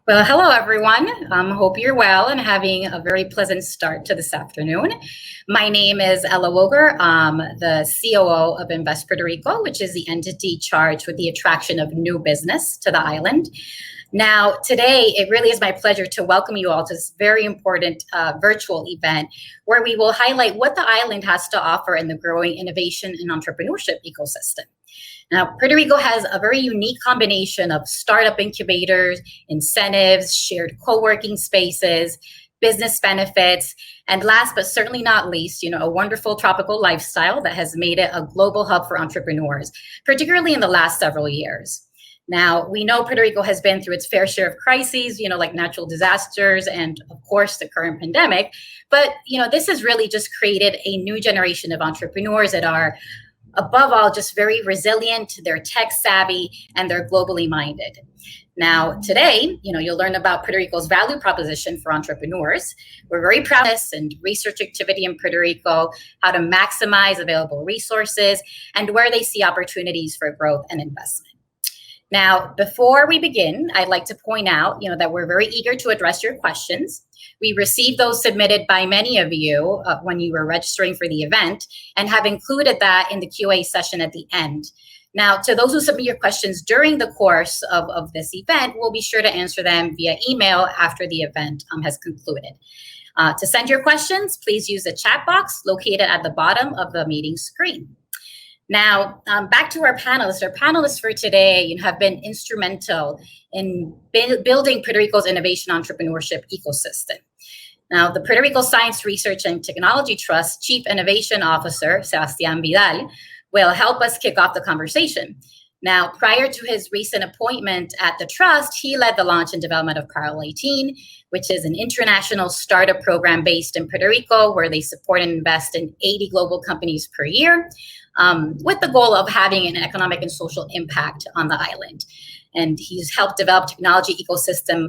Well, hello, everyone. Hope you're well and having a very pleasant start to this afternoon. My name is Ella Woger. I'm the COO of Invest Puerto Rico, which is the entity charged with the attraction of new business to the island. Now, today, it really is my pleasure to welcome you all to this very important virtual event where we will highlight what the island has to offer in the growing innovation and entrepreneurship ecosystem. Now, Puerto Rico has a very unique combination of startup incubators, incentives, shared co-working spaces, business benefits, and last but certainly not least, a wonderful tropical lifestyle that has made it a global hub for entrepreneurs, particularly in the last several years. Now, we know Puerto Rico has been through its fair share of crises, like natural disasters and, of course, the current pandemic. But, this has really just created a new generation of entrepreneurs that are, above all, just very resilient, they're tech savvy, and they're globally minded. Now, today, you'll learn about Puerto Rico's value proposition for entrepreneurs. We're very proud of this and research activity in Puerto Rico, how to maximize available resources, and where they see opportunities for growth and investment. Now, before we begin, I'd like to point out, that we're very eager to address your questions. We received those submitted by many of you when you were registering for the event and have included that in the QA session at the end. Now, to those who submit your questions during the course of this event, we'll be sure to answer them via email after the event has concluded. To send your questions, please use the chat box located at the bottom of the meeting screen. Now, back to our panelists. Our panelists for today have been instrumental in building Puerto Rico's innovation entrepreneurship ecosystem. Now, the Puerto Rico Science Research and Technology Trust Chief Innovation Officer, Sebastián Vidal, will help us kick off the conversation. Now, prior to his recent appointment at the Trust, he led the launch and development of Parallel 18, which is an international startup program based in Puerto Rico, where they support and invest in 80 global companies per year, with the goal of having an economic and social impact on the island. And he's helped develop technology ecosystem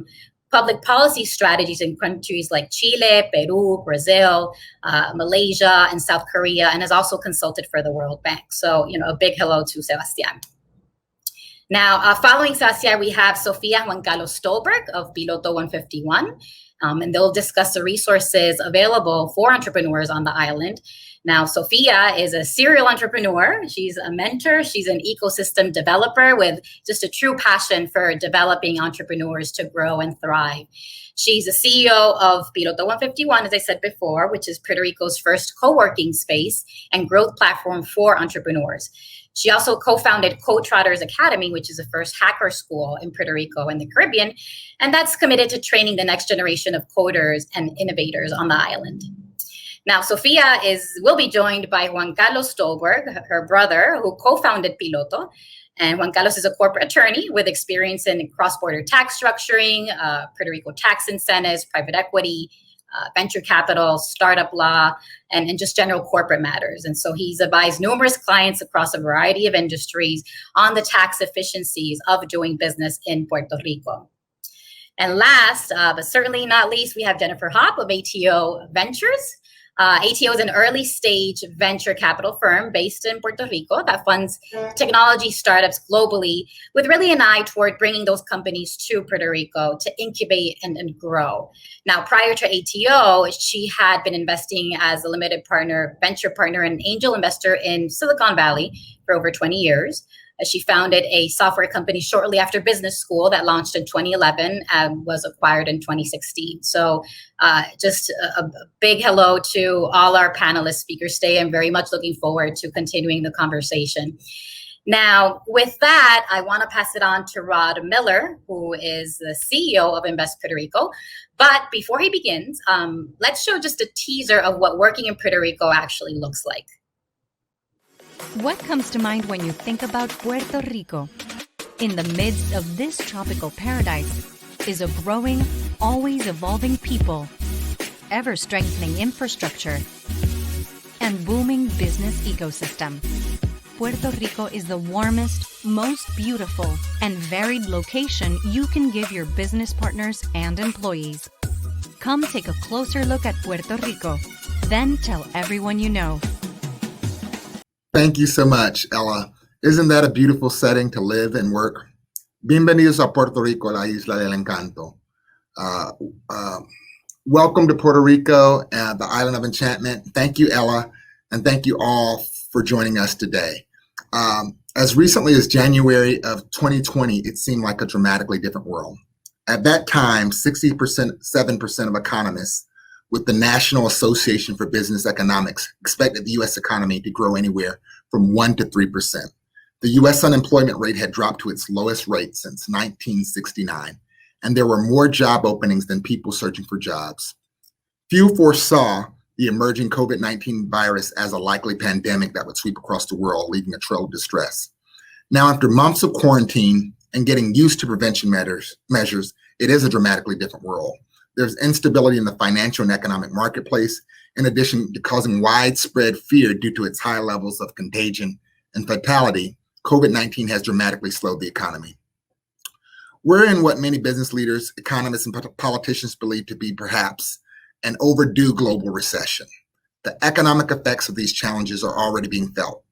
public policy strategies in countries like Chile, Peru, Brazil, Malaysia, and South Korea, and has also consulted for the World Bank. So, a big hello to Sebastián. Now, following Sebastián, we have Sofia Juan Carlos Stolberg of Piloto 151, and they'll discuss the resources available for entrepreneurs on the island. Now, Sofia is a serial entrepreneur. She's a mentor. She's an ecosystem developer with just a true passion for developing entrepreneurs to grow and thrive. She's the CEO of Piloto 151, as I said before, which is Puerto Rico's first co-working space and growth platform for entrepreneurs. She also co-founded Co-Trotters Academy, which is the first hacker school in Puerto Rico and the Caribbean, and that's committed to training the next generation of coders and innovators on the island. Now, Sofia will be joined by Juan Carlos Stolberg, her brother, who co-founded Piloto. And Juan Carlos is a corporate attorney with experience in cross-border tax structuring, Puerto Rico tax incentives, private equity, venture capital, startup law, and just general corporate matters. And so he's advised numerous clients across a variety of industries on the tax efficiencies of doing business in Puerto Rico. And last, but certainly not least, we have Jennifer Hopp of ATO Ventures. ATO is an early stage venture capital firm based in Puerto Rico that funds technology startups globally with really an eye toward bringing those companies to Puerto Rico to incubate and grow. Now, prior to ATO, she had been investing as a limited partner, venture partner, and angel investor in Silicon Valley for over 20 years. She founded a software company shortly after business school that launched in 2011 and was acquired in 2016. So just a big hello to all our panelist speakers today. I'm very much looking forward to continuing the conversation. Now, with that, I want to pass it on to Rod Miller, who is the CEO of Invest Puerto Rico. But before he begins, let's show just a teaser of what working in Puerto Rico actually looks like. What comes to mind when you think about Puerto Rico? In the midst of this tropical paradise is a growing, always evolving people, ever-strengthening infrastructure, and booming business ecosystem. Puerto Rico is the warmest, most beautiful, and varied location you can give your business partners and employees. Come take a closer look at Puerto Rico, then tell everyone you know. Thank you so much, Ella. Isn't that a beautiful setting to live and work? Bienvenidos a Puerto Rico, la isla del encanto. Uh, uh, Welcome to Puerto Rico, the island of enchantment. Thank you, Ella, and thank you all for joining us today. As recently as January of 2020, it seemed like a dramatically different world. At that time, 7% of economists with the National Association for Business Economics expected the U.S. economy to grow anywhere from 1% to 3%. The U.S. unemployment rate had dropped to its lowest rate since 1969, and there were more job openings than people searching for jobs. Few foresaw the emerging COVID-19 virus as a likely pandemic that would sweep across the world, leaving a trail of distress. Now, after months of quarantine and getting used to prevention measures, it is a dramatically different world. There's instability in the financial and economic marketplace, in addition to causing widespread fear due to its high levels of contagion and fatality. COVID-19 has dramatically slowed the economy. We're in what many business leaders, economists, and politicians believe to be perhaps an overdue global recession. The economic effects of these challenges are already being felt.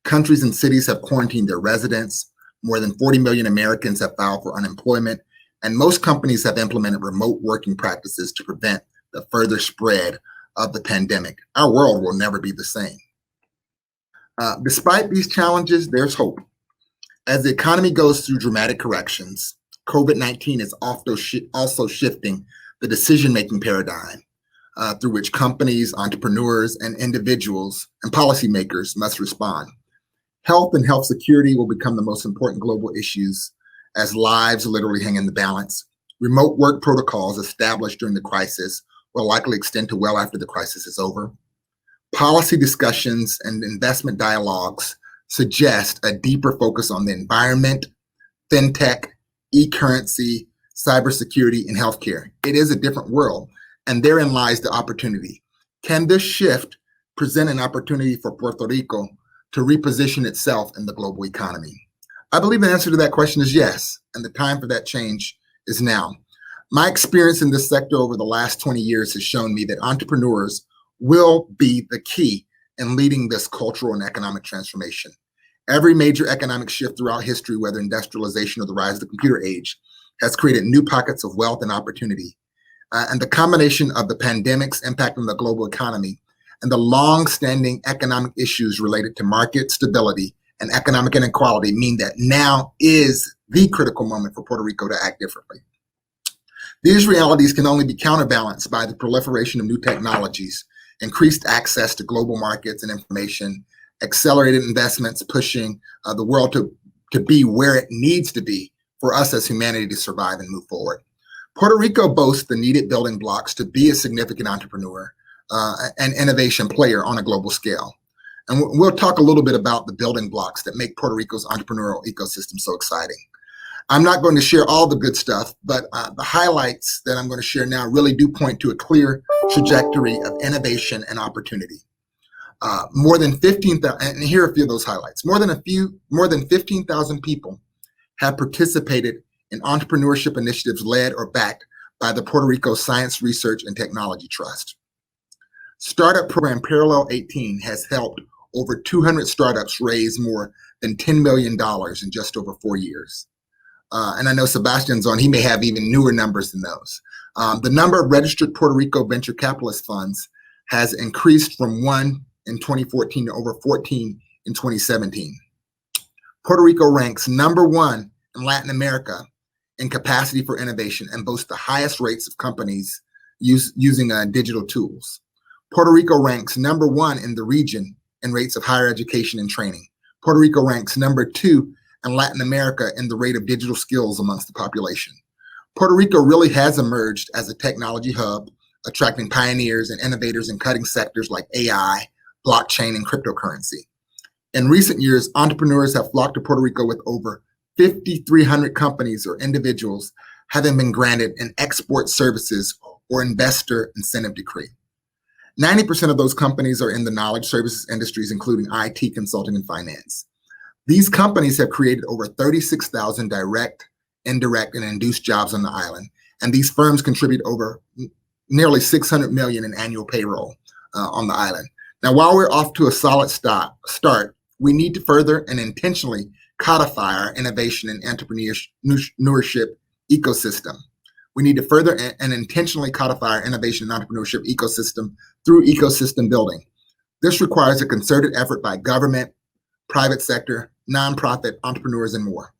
Countries and cities have quarantined their residents. More than 40 million Americans have filed for unemployment, and most companies have implemented remote working practices to prevent the further spread of the pandemic. Our world will never be the same. Despite these challenges, there's hope. As the economy goes through dramatic corrections, COVID-19 is also shifting the decision-making paradigm through which companies, entrepreneurs, and individuals and policymakers must respond. Health and health security will become the most important global issues as lives literally hang in the balance. Remote work protocols established during the crisis will likely extend to well after the crisis is over. Policy discussions and investment dialogues suggest a deeper focus on the environment, fintech, e-currency, cybersecurity, and healthcare. It is a different world, and therein lies the opportunity. Can this shift present an opportunity for Puerto Rico to reposition itself in the global economy? I believe the answer to that question is yes, and the time for that change is now. My experience in this sector over the last 20 years has shown me that entrepreneurs will be the key in leading this cultural and economic transformation. Every major economic shift throughout history, whether industrialization or the rise of the computer age, has created new pockets of wealth and opportunity. And the combination of the pandemic's impact on the global economy and the long-standing economic issues related to market stability and economic inequality mean that now is the critical moment for Puerto Rico to act differently. These realities can only be counterbalanced by the proliferation of new technologies, increased access to global markets and information, accelerated investments pushing the world to be where it needs to be for us as humanity to survive and move forward. Puerto Rico boasts the needed building blocks to be a significant entrepreneur and innovation player on a global scale. And we'll talk a little bit about the building blocks that make Puerto Rico's entrepreneurial ecosystem so exciting. I'm not going to share all the good stuff, but the highlights that I'm going to share now really do point to a clear trajectory of innovation and opportunity. More than 15,000, and here are a few of those highlights. More than 15,000 people have participated in entrepreneurship initiatives led or backed by the Puerto Rico Science Research and Technology Trust. Startup program Parallel 18 has helped over 200 startups raise more than $10 million in just over 4 years. And I know Sebastian's on, he may have even newer numbers than those. The number of registered Puerto Rico venture capitalist funds has increased from 1 in 2014 to over 14 in 2017. Puerto Rico ranks #1 in Latin America in capacity for innovation and boasts the highest rates of companies using digital tools. Puerto Rico ranks #1 in the region in rates of higher education and training. Puerto Rico ranks #2 in Latin America in the rate of digital skills amongst the population. Puerto Rico really has emerged as a technology hub, attracting pioneers and innovators in cutting sectors like AI, blockchain, and cryptocurrency. In recent years, entrepreneurs have flocked to Puerto Rico with over 5,300 companies or individuals having been granted an export services or investor incentive decree. 90% of those companies are in the knowledge services industries, including IT, consulting, and finance. These companies have created over 36,000 direct, indirect, and induced jobs on the island, and these firms contribute over nearly 600 million in annual payroll on the island. Now, while we're off to a solid start, we need to further and intentionally codify our innovation and entrepreneurship ecosystem. We need to further and intentionally codify our innovation and entrepreneurship ecosystem through ecosystem building. This requires a concerted effort by government, private sector, nonprofit, entrepreneurs, and more.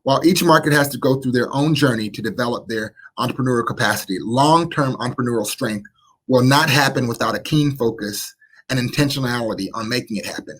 While each market has to go through their own journey to develop their entrepreneurial capacity, long-term entrepreneurial strength will not happen without a keen focus and intentionality on making it happen.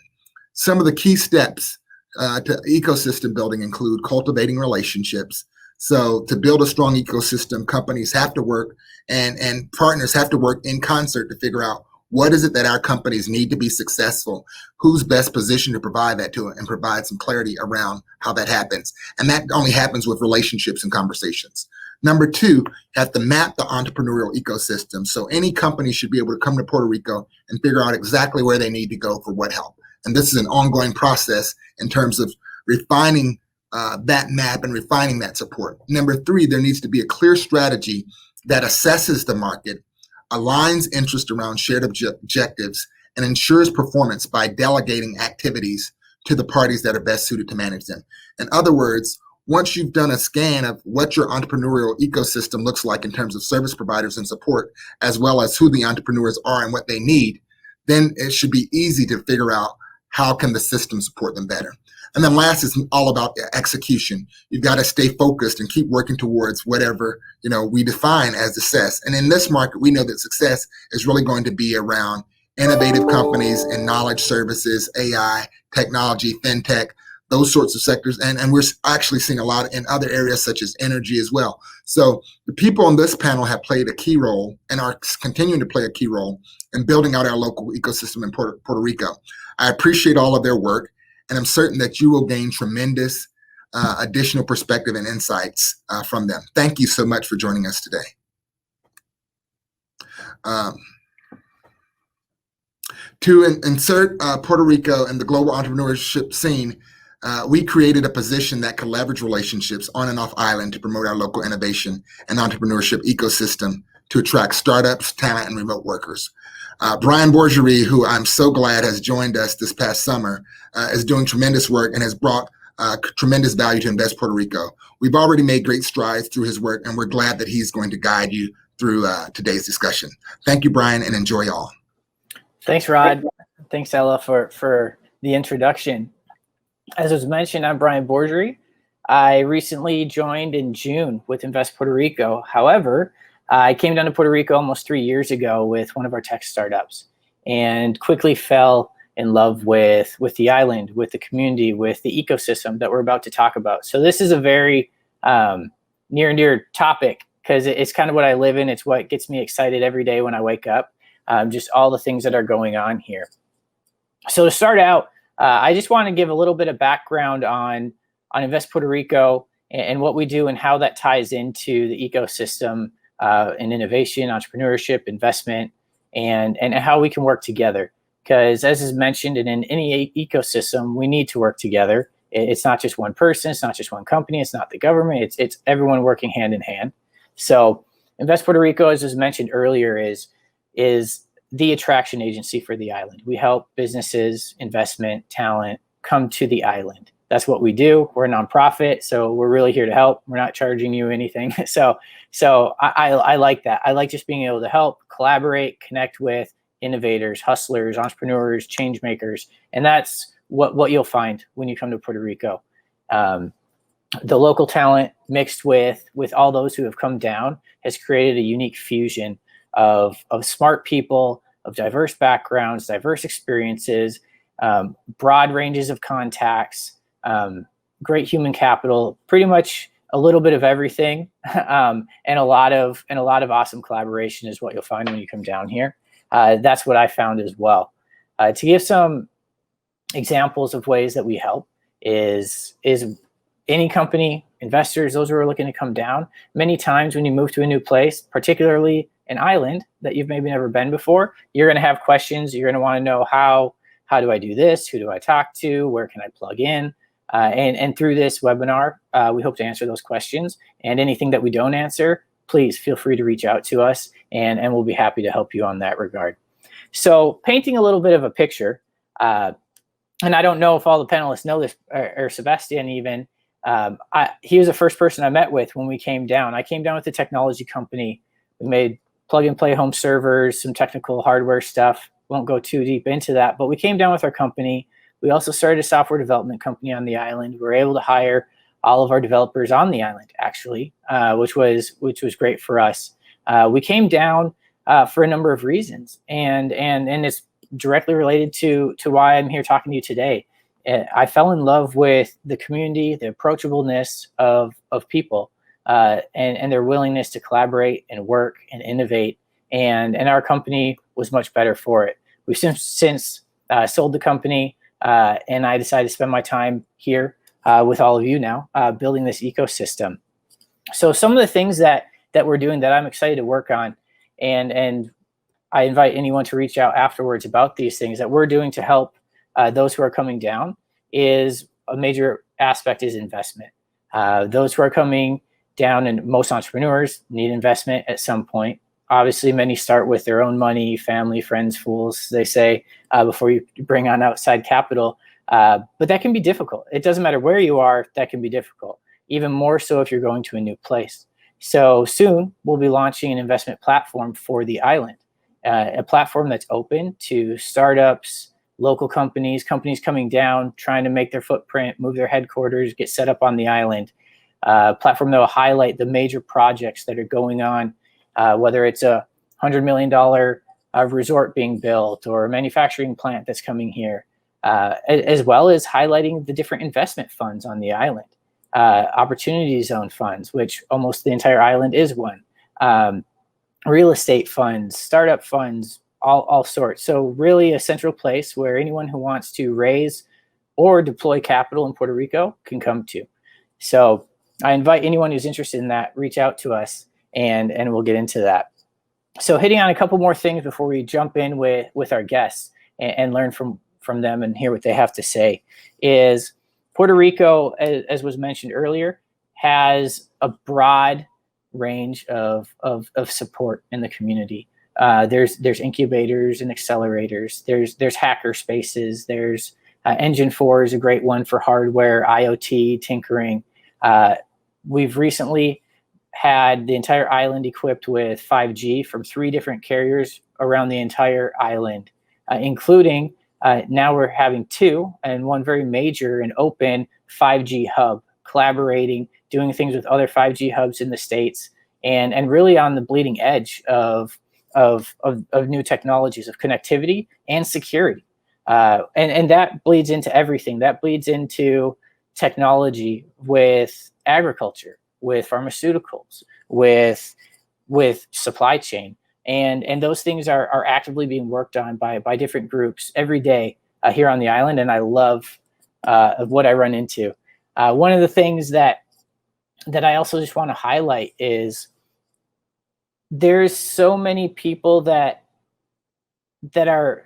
Some of the key steps to ecosystem building include cultivating relationships. So to build a strong ecosystem, companies have to work and partners have to work in concert to figure out what is it that our companies need to be successful, who's best positioned to provide that to it, and provide some clarity around how that happens. And that only happens with relationships and conversations. Number two, you have to map the entrepreneurial ecosystem. So any company should be able to come to Puerto Rico and figure out exactly where they need to go for what help. And this is an ongoing process in terms of refining that map and refining that support. Number three, there needs to be a clear strategy that assesses the market, aligns interest around shared objectives, and ensures performance by delegating activities to the parties that are best suited to manage them. In other words, once you've done a scan of what your entrepreneurial ecosystem looks like in terms of service providers and support, as well as who the entrepreneurs are and what they need, then it should be easy to figure out how can the system support them better. And then last is all about execution. You've got to stay focused and keep working towards whatever we define as success. And in this market, we know that success is really going to be around innovative companies and knowledge services, AI, technology, fintech, those sorts of sectors. And we're actually seeing a lot in other areas such as energy as well. So the people on this panel have played a key role and are continuing to play a key role in building out our local ecosystem in Puerto Rico. I appreciate all of their work, and I'm certain that you will gain tremendous additional perspective and insights from them. Thank you so much for joining us today. To insert Puerto Rico in the global entrepreneurship scene, we created a position that could leverage relationships on and off island to promote our local innovation and entrepreneurship ecosystem to attract startups, talent, and remote workers. Brian Bourgerie, who I'm so glad has joined us this past summer, is doing tremendous work and has brought tremendous value to Invest Puerto Rico. We've already made great strides through his work, and we're glad that he's going to guide you through today's discussion. Thank you, Brian, and enjoy all. Thanks, Rod. Thanks, Ella, for the introduction. As was mentioned, I'm Brian Bourgerie. I recently joined in June with Invest Puerto Rico. However, I came down to Puerto Rico almost 3 years ago with one of our tech startups and quickly fell in love with the island, with the community, with the ecosystem that we're about to talk about. So this is a very near and dear topic because it's kind of what I live in. It's what gets me excited every day when I wake up, just all the things that are going on here. So to start out, I just want to give a little bit of background on Invest Puerto Rico and what we do and how that ties into the ecosystem in innovation, entrepreneurship, investment, and how we can work together. Because as is mentioned, in any ecosystem, we need to work together. It's not just one person, it's not just one company, it's not the government, it's everyone working hand in hand. So Invest Puerto Rico, as was mentioned earlier, is the attraction agency for the island. We help businesses, investment, talent come to the island. That's what we do. We're a nonprofit, so we're really here to help. We're not charging you anything. So I like that. I like just being able to help, collaborate, connect with innovators, hustlers, entrepreneurs, change makers. And that's what you'll find when you come to Puerto Rico. The local talent mixed with all those who have come down has created a unique fusion of smart people, of diverse backgrounds, diverse experiences, broad ranges of contacts, great human capital, pretty much a little bit of everything, and a lot of awesome collaboration is what you'll find when you come down here. That's what I found as well. To give some examples of ways that we help is any company, investors, those who are looking to come down. Many times when you move to a new place, particularly an island that you've maybe never been before, you're going to have questions. You're going to want to know how do I do this? Who do I talk to? Where can I plug in? And through this webinar, we hope to answer those questions. And anything that we don't answer, please feel free to reach out to us, and we'll be happy to help you on that regard. So painting a little bit of a picture, and I don't know if all the panelists know this, or Sebastian even, He was the first person I met with when we came down. I came down with a technology company. We made plug and play home servers, some technical hardware stuff. Won't go too deep into that, but we came down with our company. We also started a software development company on the island. We were able to hire all of our developers on the island, actually, which was great for us. We came down for a number of reasons, and it's directly related to why I'm here talking to you today. I fell in love with the community, the approachableness of people, and their willingness to collaborate and work and innovate. And our company was much better for it. We've since sold the company, and I decided to spend my time here with all of you now, building this ecosystem. So some of the things that we're doing that I'm excited to work on, and I invite anyone to reach out afterwards about these things that we're doing to help those who are coming down, is a major aspect is investment. Those who are coming down, and most entrepreneurs need investment at some point. Obviously, many start with their own money, family, friends, fools, they say, before you bring on outside capital. But that can be difficult. It doesn't matter where you are, that can be difficult. Even more so if you're going to a new place. So soon, we'll be launching an investment platform for the island, a platform that's open to startups, local companies coming down, trying to make their footprint, move their headquarters, get set up on the island. Platform that will highlight the major projects that are going on, whether it's a $100 million resort being built or a manufacturing plant that's coming here, as well as highlighting the different investment funds on the island, opportunity zone funds, which almost the entire island is one, real estate funds, startup funds, all sorts. So really a central place where anyone who wants to raise or deploy capital in Puerto Rico can come to. So I invite anyone who's interested in that, reach out to us, and we'll get into that. So hitting on a couple more things before we jump in with our guests and learn from them and hear what they have to say, is Puerto Rico, as was mentioned earlier, has a broad range of support in the community. There's incubators and accelerators. There's hacker spaces. There's Engine 4 is a great one for hardware, IoT, tinkering. We've recently had the entire island equipped with 5G from 3 different carriers around the entire island, including now we're having 2, and one very major and open 5G hub, collaborating, doing things with other 5G hubs in the States, and really on the bleeding edge of new technologies of connectivity and security. And that bleeds into everything. That bleeds into technology with agriculture, with pharmaceuticals, with supply chain. And those things are actively being worked on by different groups every day here on the island. And I love what I run into. One of the things that I also just want to highlight is there's so many people that are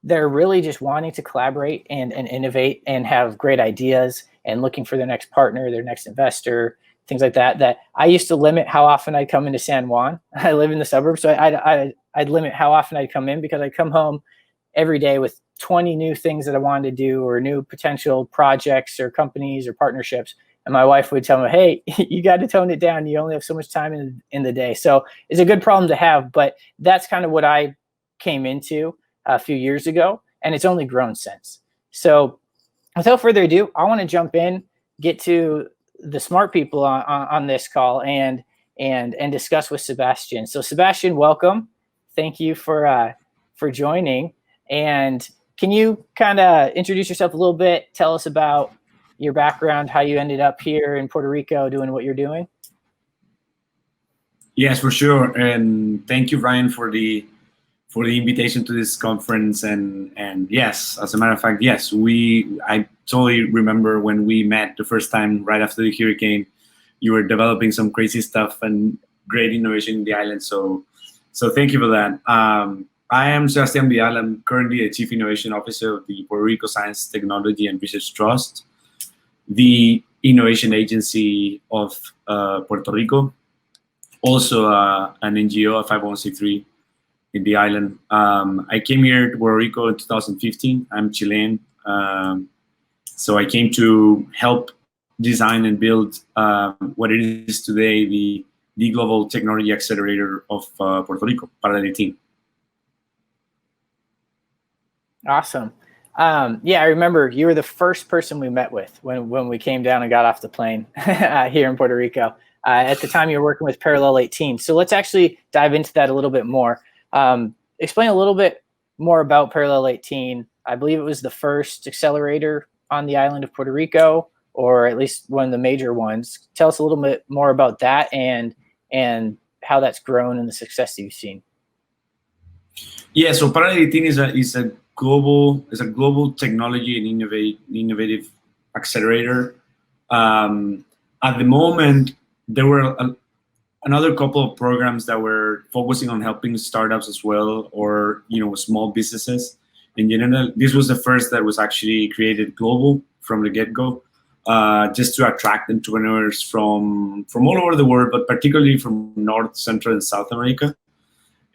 really just wanting to collaborate and innovate and have great ideas and looking for their next partner, their next investor, things like that, that I used to limit how often I'd come into San Juan. I live in the suburbs, so I'd limit how often I'd come in, because I'd come home every day with 20 new things that I wanted to do, or new potential projects or companies or partnerships. And my wife would tell me, hey, you got to tone it down. You only have so much time in the day. So it's a good problem to have, but that's kind of what I came into a few years ago, and it's only grown since. So without further ado, I want to jump in, get to the smart people on this call, and discuss with Sebastian. So Sebastian, welcome. Thank you for joining. And can you kind of introduce yourself a little bit? Tell us about your background, how you ended up here in Puerto Rico doing what you're doing. Yes, for sure. And thank you, Ryan, for the invitation to this conference. And yes, as a matter of fact, yes, I totally remember when we met the first time right after the hurricane. You were developing some crazy stuff and great innovation in the island. So thank you for that. I am Sebastian Vidal. I'm currently a Chief Innovation Officer of the Puerto Rico Science, Technology, and Research Trust, the innovation agency of Puerto Rico, also an NGO, a 501c3 in the island. I came here to Puerto Rico in 2015. I'm Chilean. So I came to help design and build what it is today, the global technology accelerator of Puerto Rico, Panelists 18. Awesome. Yeah, I remember you were the first person we met with when we came down and got off the plane here in Puerto Rico. At the time, you were working with Parallel 18. So let's actually dive into that a little bit more. Explain a little bit more about Parallel 18. I believe it was the first accelerator on the island of Puerto Rico, or at least one of the major ones. Tell us a little bit more about that and how that's grown and the success that you've seen. Yeah, so Panelists 18 is a global technology and innovative accelerator. At the moment, there were another couple of programs that were focusing on helping startups as well, or small businesses in general. This was the first that was actually created global from the get-go, just to attract entrepreneurs from all over the world, but particularly from North, Central, and South America.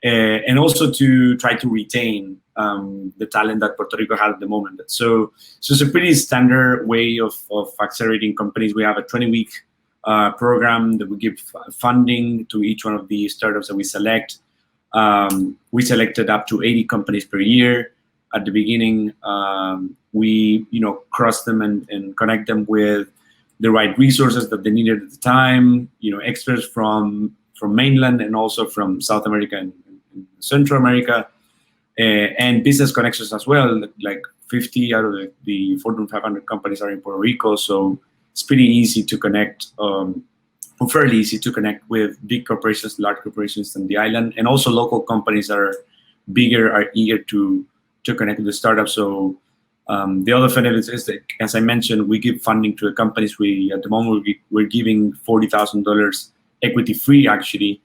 And also to try to retain the talent that Puerto Rico had at the moment. So it's a pretty standard way of accelerating companies. We have a 20-week program that we give funding to each one of the startups that we select. We selected up to 80 companies per year. At the beginning, we cross them and connect them with the right resources that they needed at the time. Experts from mainland and also from South America and Central America, and business connections as well. Like 50 out of the Fortune 500 companies are in Puerto Rico, so it's pretty easy to connect, or fairly easy to connect with big corporations, large corporations on the island, and also local companies that are bigger are eager to connect with the startups. So the other benefit is that, as I mentioned, we give funding to the companies. At the moment we're giving $40,000 equity free, actually.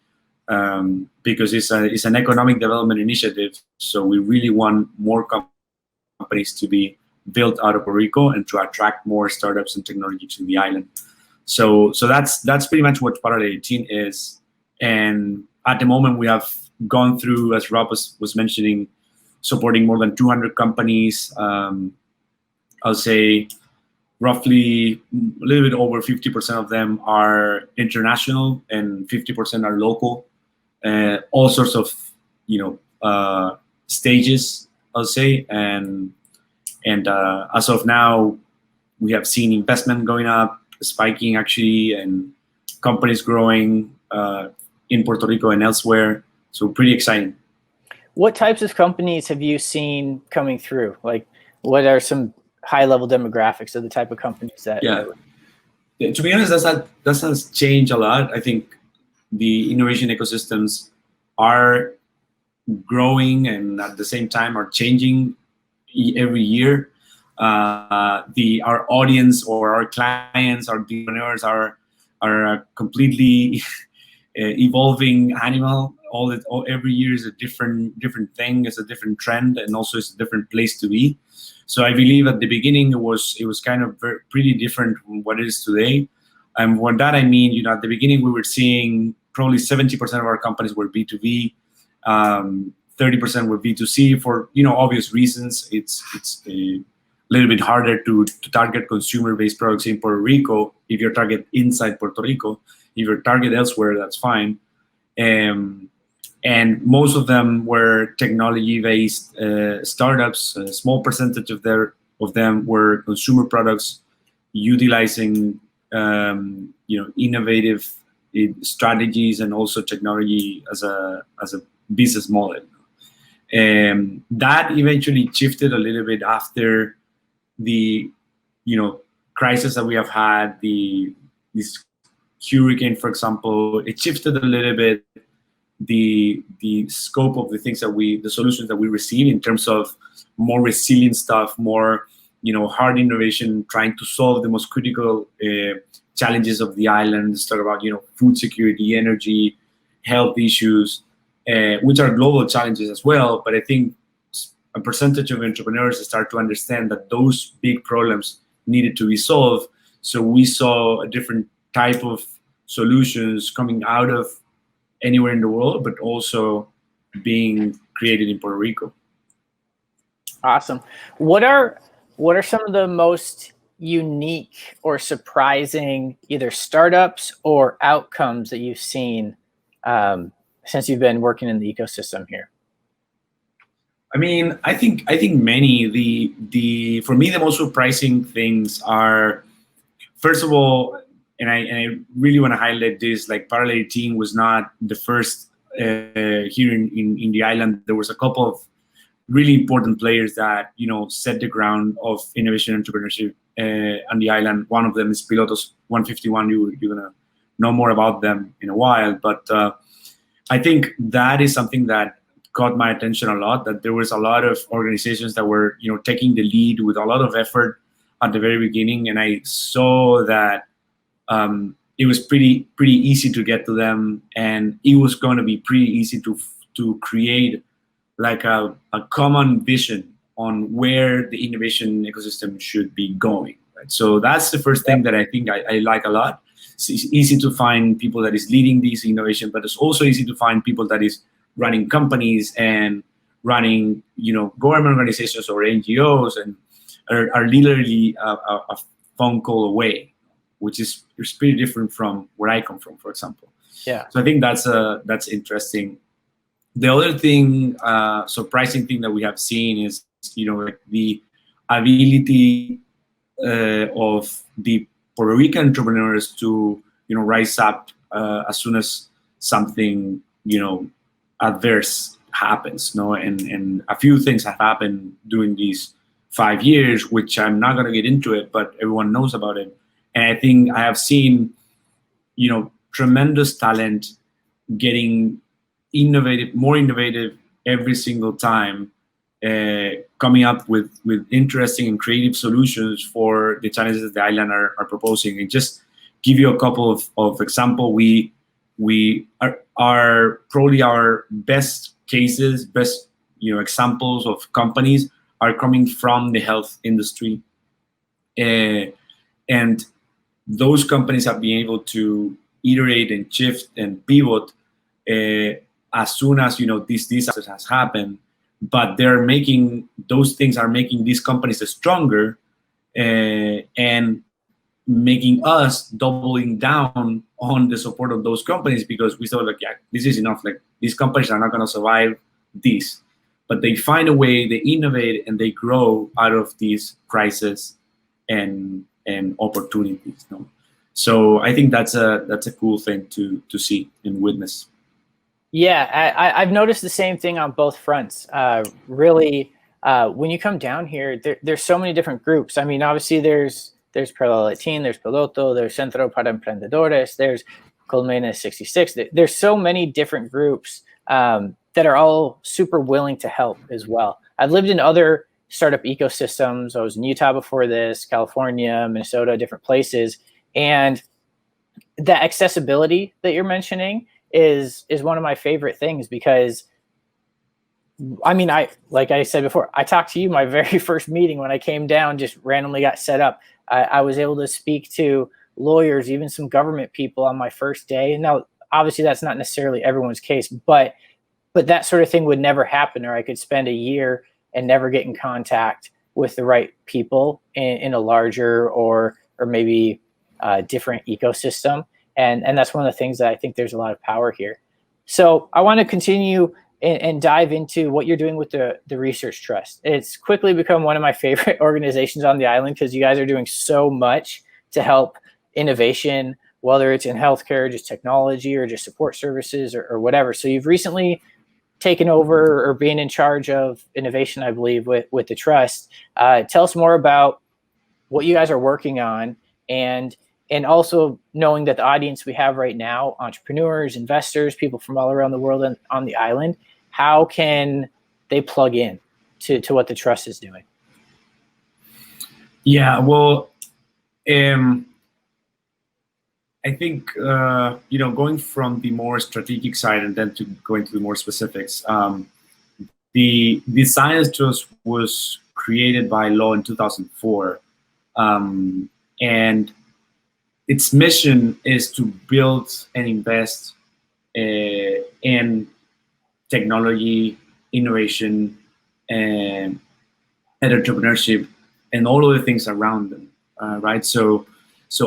Because it's an economic development initiative, so we really want more companies to be built out of Puerto Rico and to attract more startups and technology to the island. So that's pretty much what Panelists 18 is. And at the moment, we have gone through, as Rob was mentioning, supporting more than 200 companies. I'll say roughly a little bit over 50% of them are international and 50% are local. All sorts of stages, I'll say, and as of now, we have seen investment going up, spiking actually, and companies growing in Puerto Rico and elsewhere. So pretty exciting. What types of companies have you seen coming through? Like, what are some high-level demographics of the type of companies that? Yeah, to be honest, that has changed a lot. I think the innovation ecosystems are growing and at the same time are changing every year. Our audience or our clients, our entrepreneurs are a completely evolving animal. Every year is a different thing. It's a different trend, and also it's a different place to be. So I believe at the beginning it was kind of pretty different from what it is today. And what that I mean, at the beginning we were seeing probably 70% of our companies were B2B, 30% were B2C for obvious reasons. It's a little bit harder to target consumer-based products in Puerto Rico if you're target inside Puerto Rico. If you're target elsewhere, that's fine. And most of them were technology-based startups. A small percentage of them were consumer products utilizing innovative strategies and also technology as a business model. That eventually shifted a little bit after the crisis that we have had. This hurricane, for example, it shifted a little bit the scope of the solutions that we receive in terms of more resilient stuff, more hard innovation, trying to solve the most critical challenges of the island. Let's talk about food security, energy, health issues, which are global challenges as well. But I think a percentage of entrepreneurs start to understand that those big problems needed to be solved. So we saw a different type of solutions coming out of anywhere in the world, but also being created in Puerto Rico. Awesome. What are some of the most unique or surprising either startups or outcomes that you've seen since you've been working in the ecosystem here? I mean, I think many. The for me, the most surprising things are, first of all, and I really want to highlight this. Like, Parallel 18 was not the first here in the island. There was a couple of really important players that set the ground of innovation and entrepreneurship on the island. One of them is Pilotos 151. You're gonna know more about them in a while, but I think that is something that caught my attention a lot. That there was a lot of organizations that were taking the lead with a lot of effort at the very beginning, and I saw that it was pretty easy to get to them, and it was going to be pretty easy to create like a common vision on where the innovation ecosystem should be going. Right? So that's the first thing that I think I like a lot. It's easy to find people that is leading this innovation, but it's also easy to find people that is running companies and running government organizations or NGOs, and are literally a phone call away, which is pretty different from where I come from, for example. Yeah. So I think that's interesting. The other thing, surprising thing that we have seen is, like the ability of the Puerto Rican entrepreneurs to, rise up as soon as something, adverse happens. No, and a few things have happened during these 5 years, which I'm not going to get into it, but everyone knows about it. And I think I have seen, tremendous talent getting more innovative every single time, coming up with interesting and creative solutions for the challenges that the island are proposing. And just give you a couple of examples, we are probably our best cases, examples of companies are coming from the health industry. And those companies have been able to iterate and shift and pivot as soon as this disaster has happened, but those things are making these companies stronger, and making us doubling down on the support of those companies, because we thought, like, yeah, this is enough. Like, these companies are not going to survive this, but they find a way, they innovate, and they grow out of these crises and opportunities. No? So I think that's a cool thing to see and witness. Yeah, I've noticed the same thing on both fronts. Really, when you come down here, there's so many different groups. I mean, obviously there's Parallel 18, there's Piloto, there's Centro para Emprendedores, there's Colmena 66. There's so many different groups that are all super willing to help as well. I've lived in other startup ecosystems. I was in Utah before this, California, Minnesota, different places. And that accessibility that you're mentioning is one of my favorite things, because I mean, like I said before, I talked to you my very first meeting when I came down, just randomly got set up. I was able to speak to lawyers, even some government people on my first day. Now, obviously that's not necessarily everyone's case, but that sort of thing would never happen, or I could spend a year and never get in contact with the right people in a larger or maybe different ecosystem. And that's one of the things that I think there's a lot of power here. So I want to continue and dive into what you're doing with the Research Trust. It's quickly become one of my favorite organizations on the island, because you guys are doing so much to help innovation, whether it's in healthcare, just technology, or just support services, or whatever. So you've recently taken over or being in charge of innovation, I believe, with the trust. Tell us more about what you guys are working on, and also knowing that the audience we have right now, entrepreneurs, investors, people from all around the world and on the island, how can they plug in to what the trust is doing? Yeah, well, I think, going from the more strategic side and then to going to the more specifics, the Science Trust was created by law in 2004. And its mission is to build and invest in technology, innovation, and entrepreneurship, and all of the things around them. right? So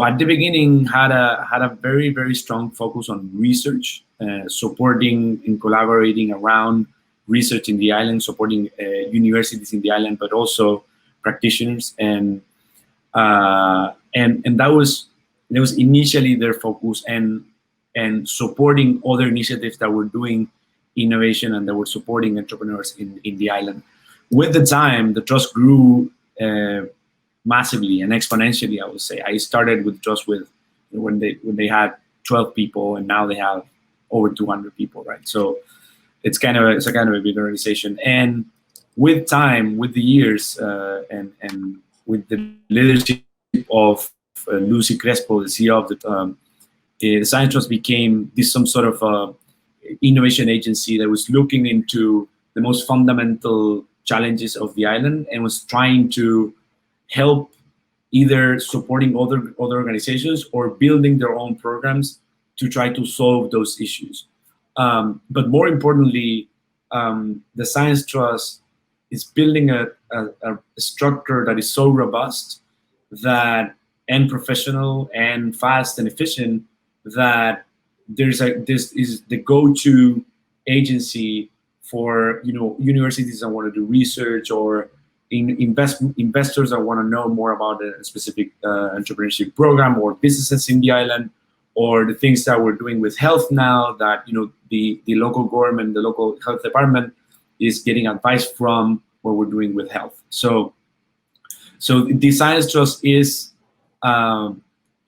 at the beginning had a very, very strong focus on research, supporting and collaborating around research in the island, supporting universities in the island, but also practitioners, and that was initially their focus, and supporting other initiatives that were doing innovation and that were supporting entrepreneurs in the island. With the time, the trust grew massively and exponentially, I would say. I started with trust when they had 12 people, and now they have over 200 people, right? So it's a kind of a big organization. And with time, with the years, and with the leadership of Lucy Crespo, the CEO of the Science Trust, became some sort of innovation agency that was looking into the most fundamental challenges of the island and was trying to help, either supporting other organizations or building their own programs to try to solve those issues. But more importantly, the Science Trust is building a structure that is so robust and professional and fast and efficient that this is the go-to agency for universities that want to do research, or investors that want to know more about a specific entrepreneurship program, or businesses in the island, or the things that we're doing with health now that the local government, the local health department is getting advice from what we're doing with health. So the Science Trust is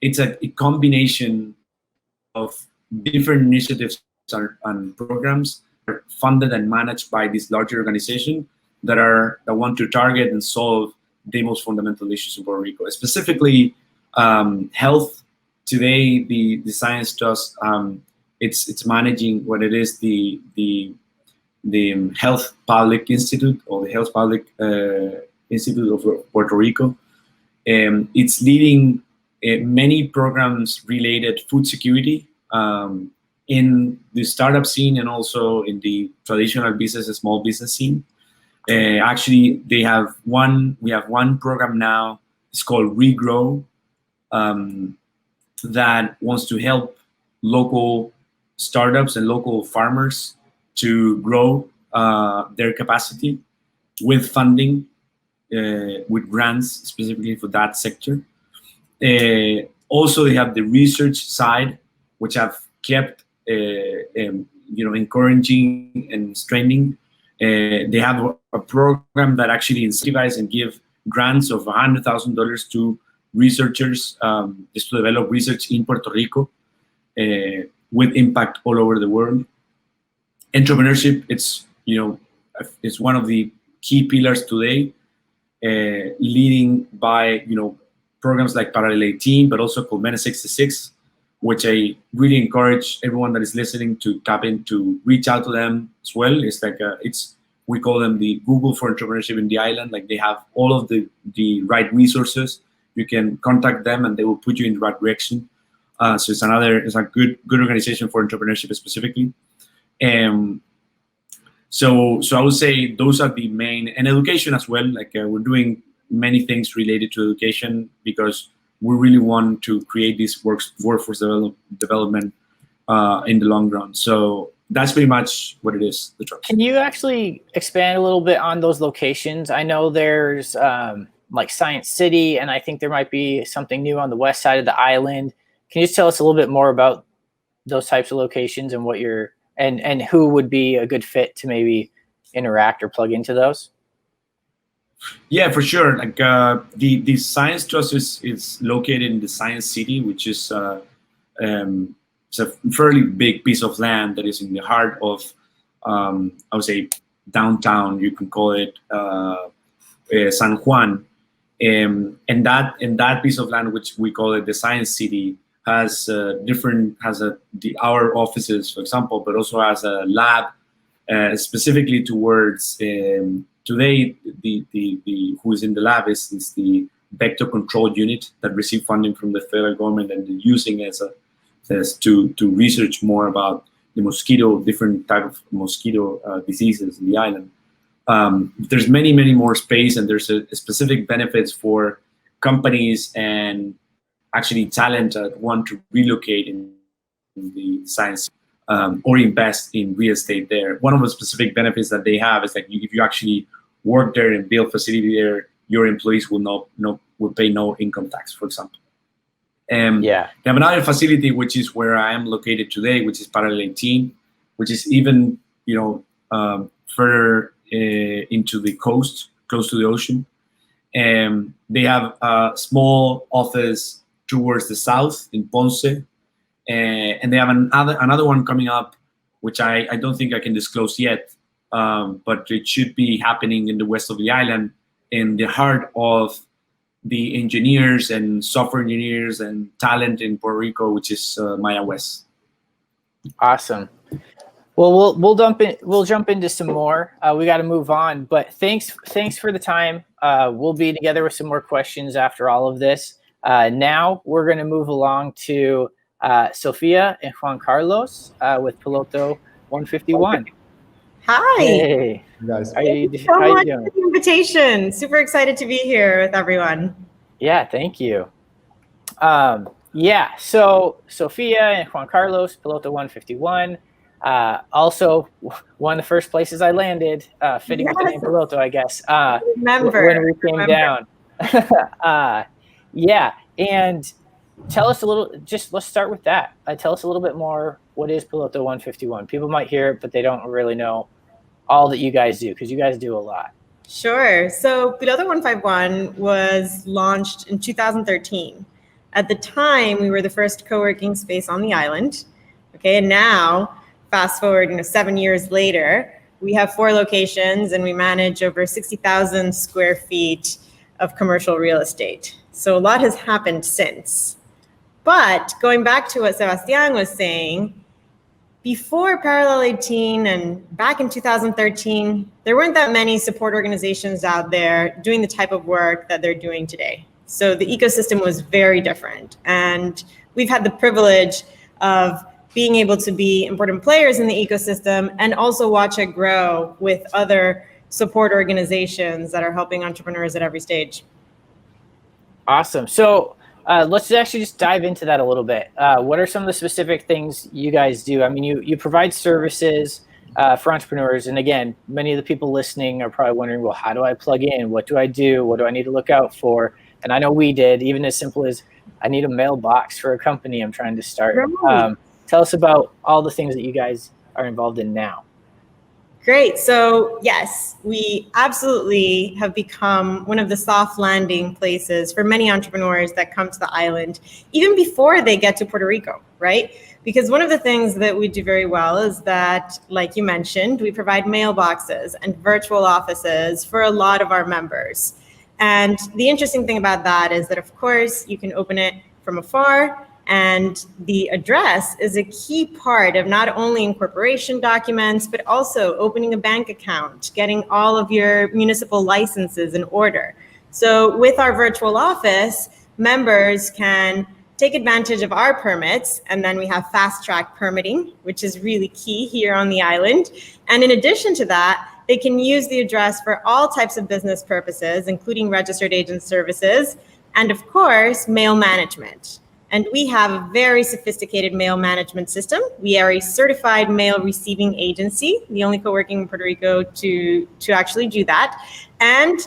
it's a combination of different initiatives and programs funded and managed by this larger organization that want to target and solve the most fundamental issues in Puerto Rico, specifically health. Today, the Science Trust it's managing what it is the Health Public Institute, or the Health Public Institute of Puerto Rico. It's leading many programs related food security in the startup scene and also in the traditional business and small business scene. Actually, we have one program now. It's called Regrow, that wants to help local startups and local farmers to grow their capacity with funding, with grants specifically for that sector. Also, they have the research side, which have kept encouraging and strengthening. They have a program that actually incentivizes and give grants of $100,000 to researchers just to develop research in Puerto Rico with impact all over the world. Entrepreneurship, it's one of the key pillars today, leading by programs like Parallel 18, but also Colmena 66, which I really encourage everyone that is listening to tap in, to reach out to them as well. It's like we call them the Google for entrepreneurship in the island. Like, they have all of the right resources. You can contact them and they will put you in the right direction. So it's a good organization for entrepreneurship specifically. So I would say those are the main, and education as well. Like, we're doing many things related to education because we really want to create this workforce development in the long run. So that's pretty much what it is, the trust. Can you actually expand a little bit on those locations? I know there's like Science City, and I think there might be something new on the west side of the island. Can you just tell us a little bit more about those types of locations and what and who would be a good fit to maybe interact or plug into those? Yeah, for sure. Like, the Science Trust is located in the Science City, which is it's a fairly big piece of land that is in the heart of I would say downtown. You can call it San Juan, and that piece of land, which we call it the Science City, has our offices, for example, but also has a lab specifically towards. Today, the who is in the lab is the vector control unit that received funding from the federal government and using it as to research more about the different type of mosquito diseases in the island. There's many more space, and there's a specific benefits for companies and actually talent that want to relocate in the science or invest in real estate there. One of the specific benefits that they have is that if you actually work there and build facility there, your employees will pay no income tax, for example. They have another facility, which is where I am located today, which is Parallel 18, which is even further into the coast, close to the ocean. They have a small office towards the south in Ponce, and they have another one coming up, which I don't think I can disclose yet, but it should be happening in the west of the island, in the heart of the engineers and software engineers and talent in Puerto Rico, which is Maya West. Awesome. Well, we'll jump into some more. We got to move on, but thanks for the time. We'll be together with some more questions after all of this. Now we're going to move along to Sofia and Juan Carlos with Piloto 151. Hi. Hey, guys. How you so much doing? for the invitation. Super excited to be here with everyone. Yeah, thank you. So Sofia and Juan Carlos, Piloto 151. Also, one of the first places I landed, fitting with the name Piloto, I guess. When we came down. And tell us a little. Let's start with that. Tell us a little bit more. What is Piloto 151? People might hear it, but they don't really know all that you guys do, because you guys do a lot. Sure. So Piloto 151 was launched in 2013. At the time, we were the first co-working space on the island. Okay, and now, fast forward, 7 years later, we have 4 locations and we manage over 60,000 square feet of commercial real estate. So a lot has happened since. But going back to what Sebastian was saying, before Parallel 18 and back in 2013, there weren't that many support organizations out there doing the type of work that they're doing today. So the ecosystem was very different. And we've had the privilege of being able to be important players in the ecosystem and also watch it grow with other support organizations that are helping entrepreneurs at every stage. Awesome. So let's actually just dive into that a little bit. What are some of the specific things you guys do? I mean, you provide services for entrepreneurs. And again, many of the people listening are probably wondering, well, how do I plug in? What do I do? What do I need to look out for? And I know we did, even as simple as I need a mailbox for a company I'm trying to start. Tell us about all the things that you guys are involved in now. Great. So yes, we absolutely have become one of the soft landing places for many entrepreneurs that come to the island, even before they get to Puerto Rico, right? Because one of the things that we do very well is that, like you mentioned, we provide mailboxes and virtual offices for a lot of our members. And the interesting thing about that is that, of course, you can open it from afar. And the address is a key part of not only incorporation documents, but also opening a bank account, getting all of your municipal licenses in order. So with our virtual office, members can take advantage of our permits, and then we have fast track permitting, which is really key here on the island. And in addition to that, they can use the address for all types of business purposes, including registered agent services, and of course, mail management. And we have a very sophisticated mail management system. We are a certified mail receiving agency, the only co-working in Puerto Rico to actually do that. And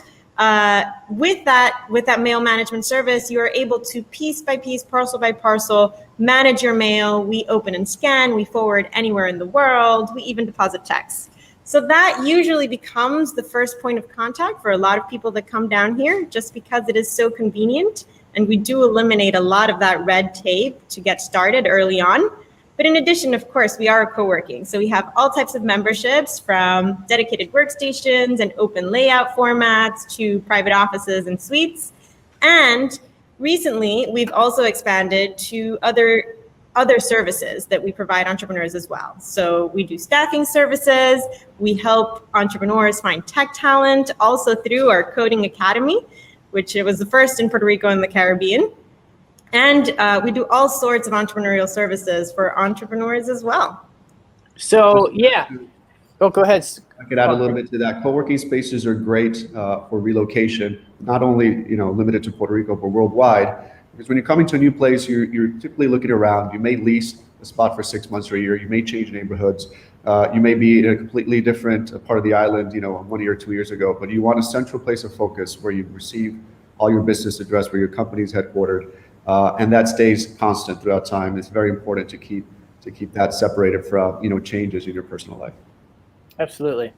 with that mail management service, you are able to piece by piece, parcel by parcel, manage your mail. We open and scan, we forward anywhere in the world, we even deposit checks. So that usually becomes the first point of contact for a lot of people that come down here, just because it is so convenient. And we do eliminate a lot of that red tape to get started early on. But in addition, of course, we are co-working. So we have all types of memberships, from dedicated workstations and open layout formats to private offices and suites. And recently, we've also expanded to other services that we provide entrepreneurs as well. So we do staffing services. We help entrepreneurs find tech talent, also through our coding academy, which it was the first in Puerto Rico and the Caribbean. And we do all sorts of entrepreneurial services for entrepreneurs as well. So yeah, Oh, go ahead. I could add a little bit to that. Co-working spaces are great for relocation, not only limited to Puerto Rico, but worldwide. Because when you're coming to a new place, you're typically looking around. You may lease a spot for 6 months or a year. You may change neighborhoods. You may be in a completely different part of the island, 1 year or 2 years ago. But you want a central place of focus where you receive all your business address, where your company is headquartered, and that stays constant throughout time. It's very important to keep that separated from changes in your personal life. Absolutely.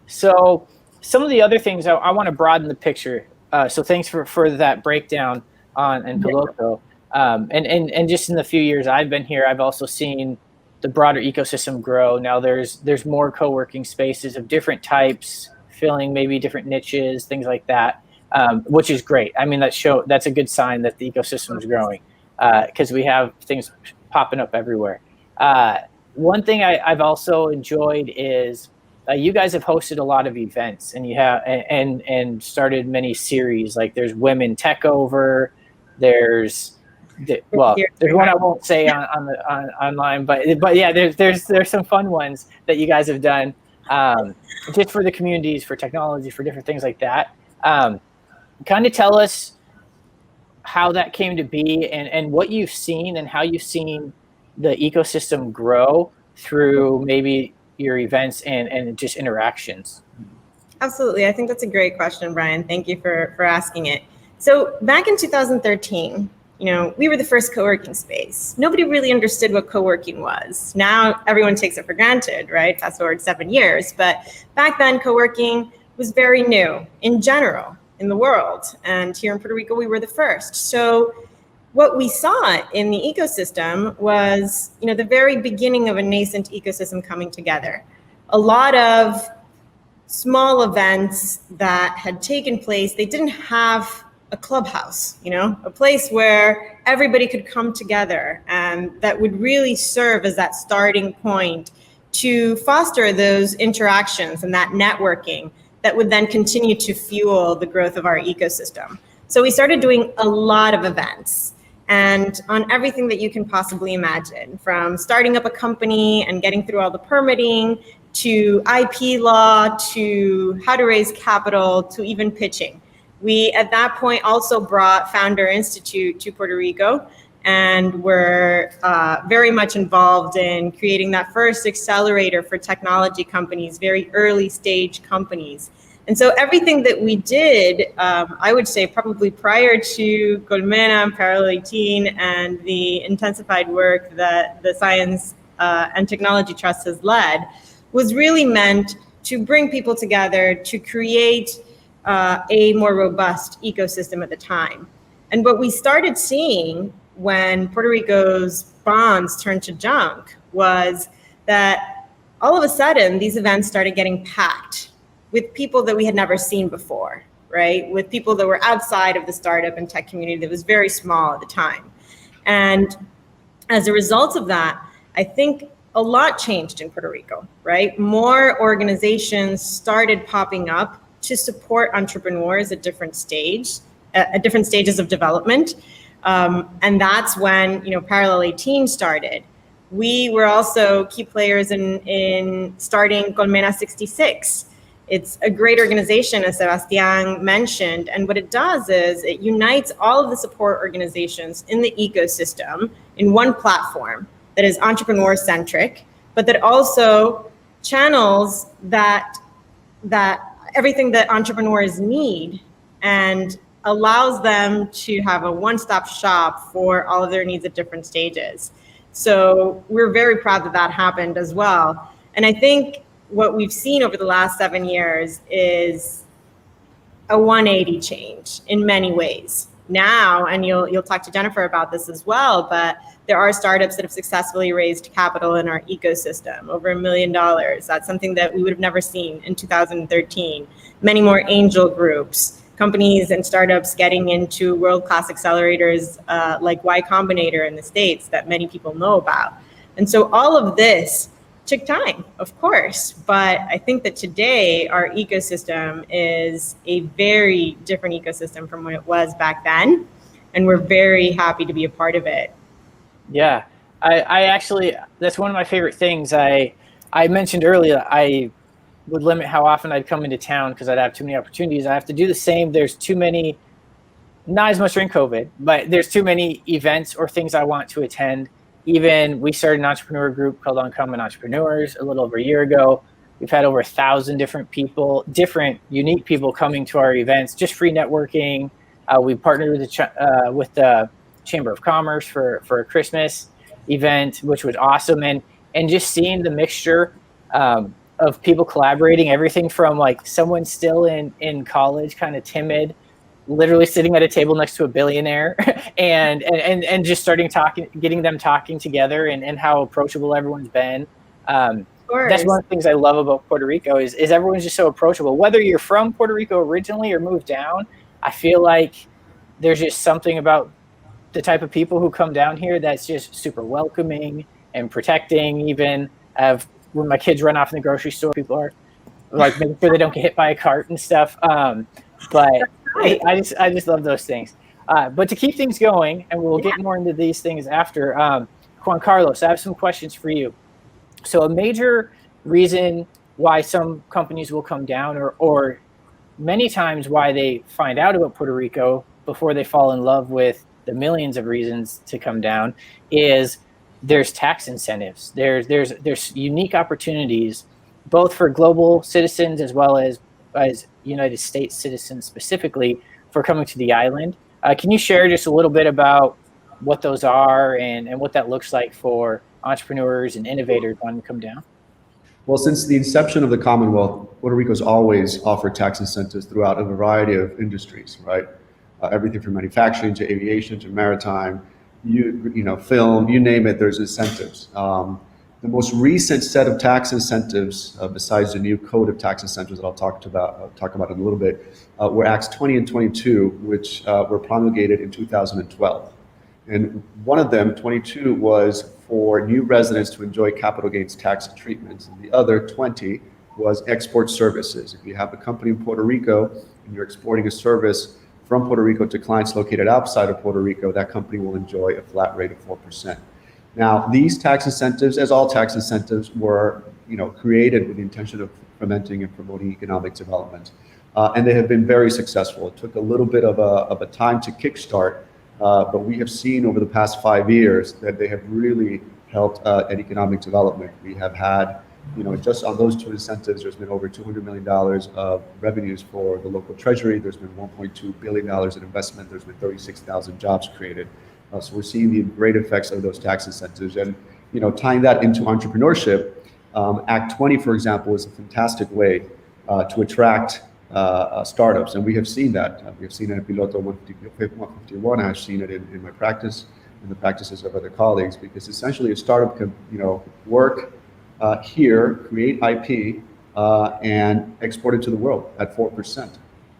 So some of the other things I want to broaden the picture. So thanks for that breakdown on Piloto. And just in the few years I've been here, I've also seen the broader ecosystem grow. Now there's more co-working spaces of different types, filling maybe different niches, things like that, which is great. I mean, that's a good sign that the ecosystem is growing because we have things popping up everywhere. One thing I've also enjoyed is you guys have hosted a lot of events, and you have and started many series. Like there's Women Tech Over, there's one I won't say online, but yeah, there's some fun ones that you guys have done just for the communities, for technology, for different things like that. Kind of tell us how that came to be and what you've seen and how you've seen the ecosystem grow through maybe your events and just interactions. Absolutely. I think that's a great question, Brian. Thank you for asking it. So back in 2013, we were the first co-working space. Nobody really understood what co-working was. Now everyone takes it for granted, right? Fast forward 7 years. But back then, co-working was very new in general in the world. And here in Puerto Rico, we were the first. So what we saw in the ecosystem was, the very beginning of a nascent ecosystem coming together. A lot of small events that had taken place, they didn't have a clubhouse, a place where everybody could come together and that would really serve as that starting point to foster those interactions and that networking that would then continue to fuel the growth of our ecosystem. So we started doing a lot of events. And on everything that you can possibly imagine, from starting up a company and getting through all the permitting, to IP law, to how to raise capital, to even pitching. We, at that point, also brought Founder Institute to Puerto Rico, and were very much involved in creating that first accelerator for technology companies, very early stage companies. And so everything that we did, I would say probably prior to Colmena and Parallel 18 and the intensified work that the Science and Technology Trust has led, was really meant to bring people together to create a more robust ecosystem at the time. And what we started seeing when Puerto Rico's bonds turned to junk was that all of a sudden these events started getting packed with people that we had never seen before, right? With people that were outside of the startup and tech community that was very small at the time. And as a result of that, I think a lot changed in Puerto Rico, right? More organizations started popping up to support entrepreneurs at different stages of development. And that's when, Parallel 18 started. We were also key players in starting Colmena 66. It's a great organization, as Sebastian mentioned, and what it does is it unites all of the support organizations in the ecosystem in one platform that is entrepreneur-centric, but that also channels that everything that entrepreneurs need and allows them to have a one-stop shop for all of their needs at different stages. So we're very proud that that happened as well. And I think what we've seen over the last 7 years is a 180 change in many ways. Now, and you'll talk to Jennifer about this as well, but there are startups that have successfully raised capital in our ecosystem, over $1 million. That's something that we would have never seen in 2013. Many more angel groups, companies and startups getting into world-class accelerators like Y Combinator in the States that many people know about. And so all of this took time, of course, but I think that today our ecosystem is a very different ecosystem from what it was back then, and we're very happy to be a part of it. Yeah, I actually, that's one of my favorite things. I I mentioned earlier, I would limit how often I'd come into town because I'd have too many opportunities. I have to do the same. There's too many, not as much during COVID, but there's too many events or things I want to attend. Even we started an entrepreneur group called Uncommon Entrepreneurs a little over a year ago. We've had over 1,000 different people, different unique people coming to our events, just free networking. We partnered with the Chamber of Commerce for a Christmas event, which was awesome. And just seeing the mixture of people collaborating, everything from like someone still in college, kind of timid, literally sitting at a table next to a billionaire and just getting them talking together and how approachable everyone's been. That's one of the things I love about Puerto Rico is everyone's just so approachable. Whether you're from Puerto Rico originally or moved down, I feel like there's just something about the type of people who come down here that's just super welcoming and protecting. Even when my kids run off in the grocery store, people are like making sure they don't get hit by a cart and stuff. But I just love those things. But to keep things going, and we'll get more into these things after, Juan Carlos, I have some questions for you. So a major reason why some companies will come down, or many times why they find out about Puerto Rico before they fall in love with the millions of reasons to come down, is there's tax incentives. There's unique opportunities, both for global citizens as well as United States citizens specifically, for coming to the island. Can you share just a little bit about what those are and what that looks like for entrepreneurs and innovators wanting to come down? Well, since the inception of the Commonwealth, Puerto Rico's always offered tax incentives throughout a variety of industries, right? Everything from manufacturing to aviation to maritime, film, you name it, there's incentives. The most recent set of tax incentives, besides the new code of tax incentives that I'll talk about in a little bit, were Acts 20 and 22, which were promulgated in 2012. And one of them, 22, was for new residents to enjoy capital gains tax treatments. And the other, 20, was export services. If you have a company in Puerto Rico and you're exporting a service from Puerto Rico to clients located outside of Puerto Rico, that company will enjoy a flat rate of 4%. Now, these tax incentives, as all tax incentives, were created with the intention of fomenting and promoting economic development. And they have been very successful. It took a little bit of a time to kickstart, but we have seen over the past 5 years that they have really helped at economic development. We have had, just on those two incentives, there's been over $200 million of revenues for the local treasury. There's been $1.2 billion in investment. There's been 36,000 jobs created. So we're seeing the great effects of those tax incentives. And, tying that into entrepreneurship, Act 20, for example, is a fantastic way to attract startups. And we have seen that. We have seen it in Piloto 151. I've seen it in my practice and the practices of other colleagues, because essentially a startup can, work here, create IP, and export it to the world at 4%.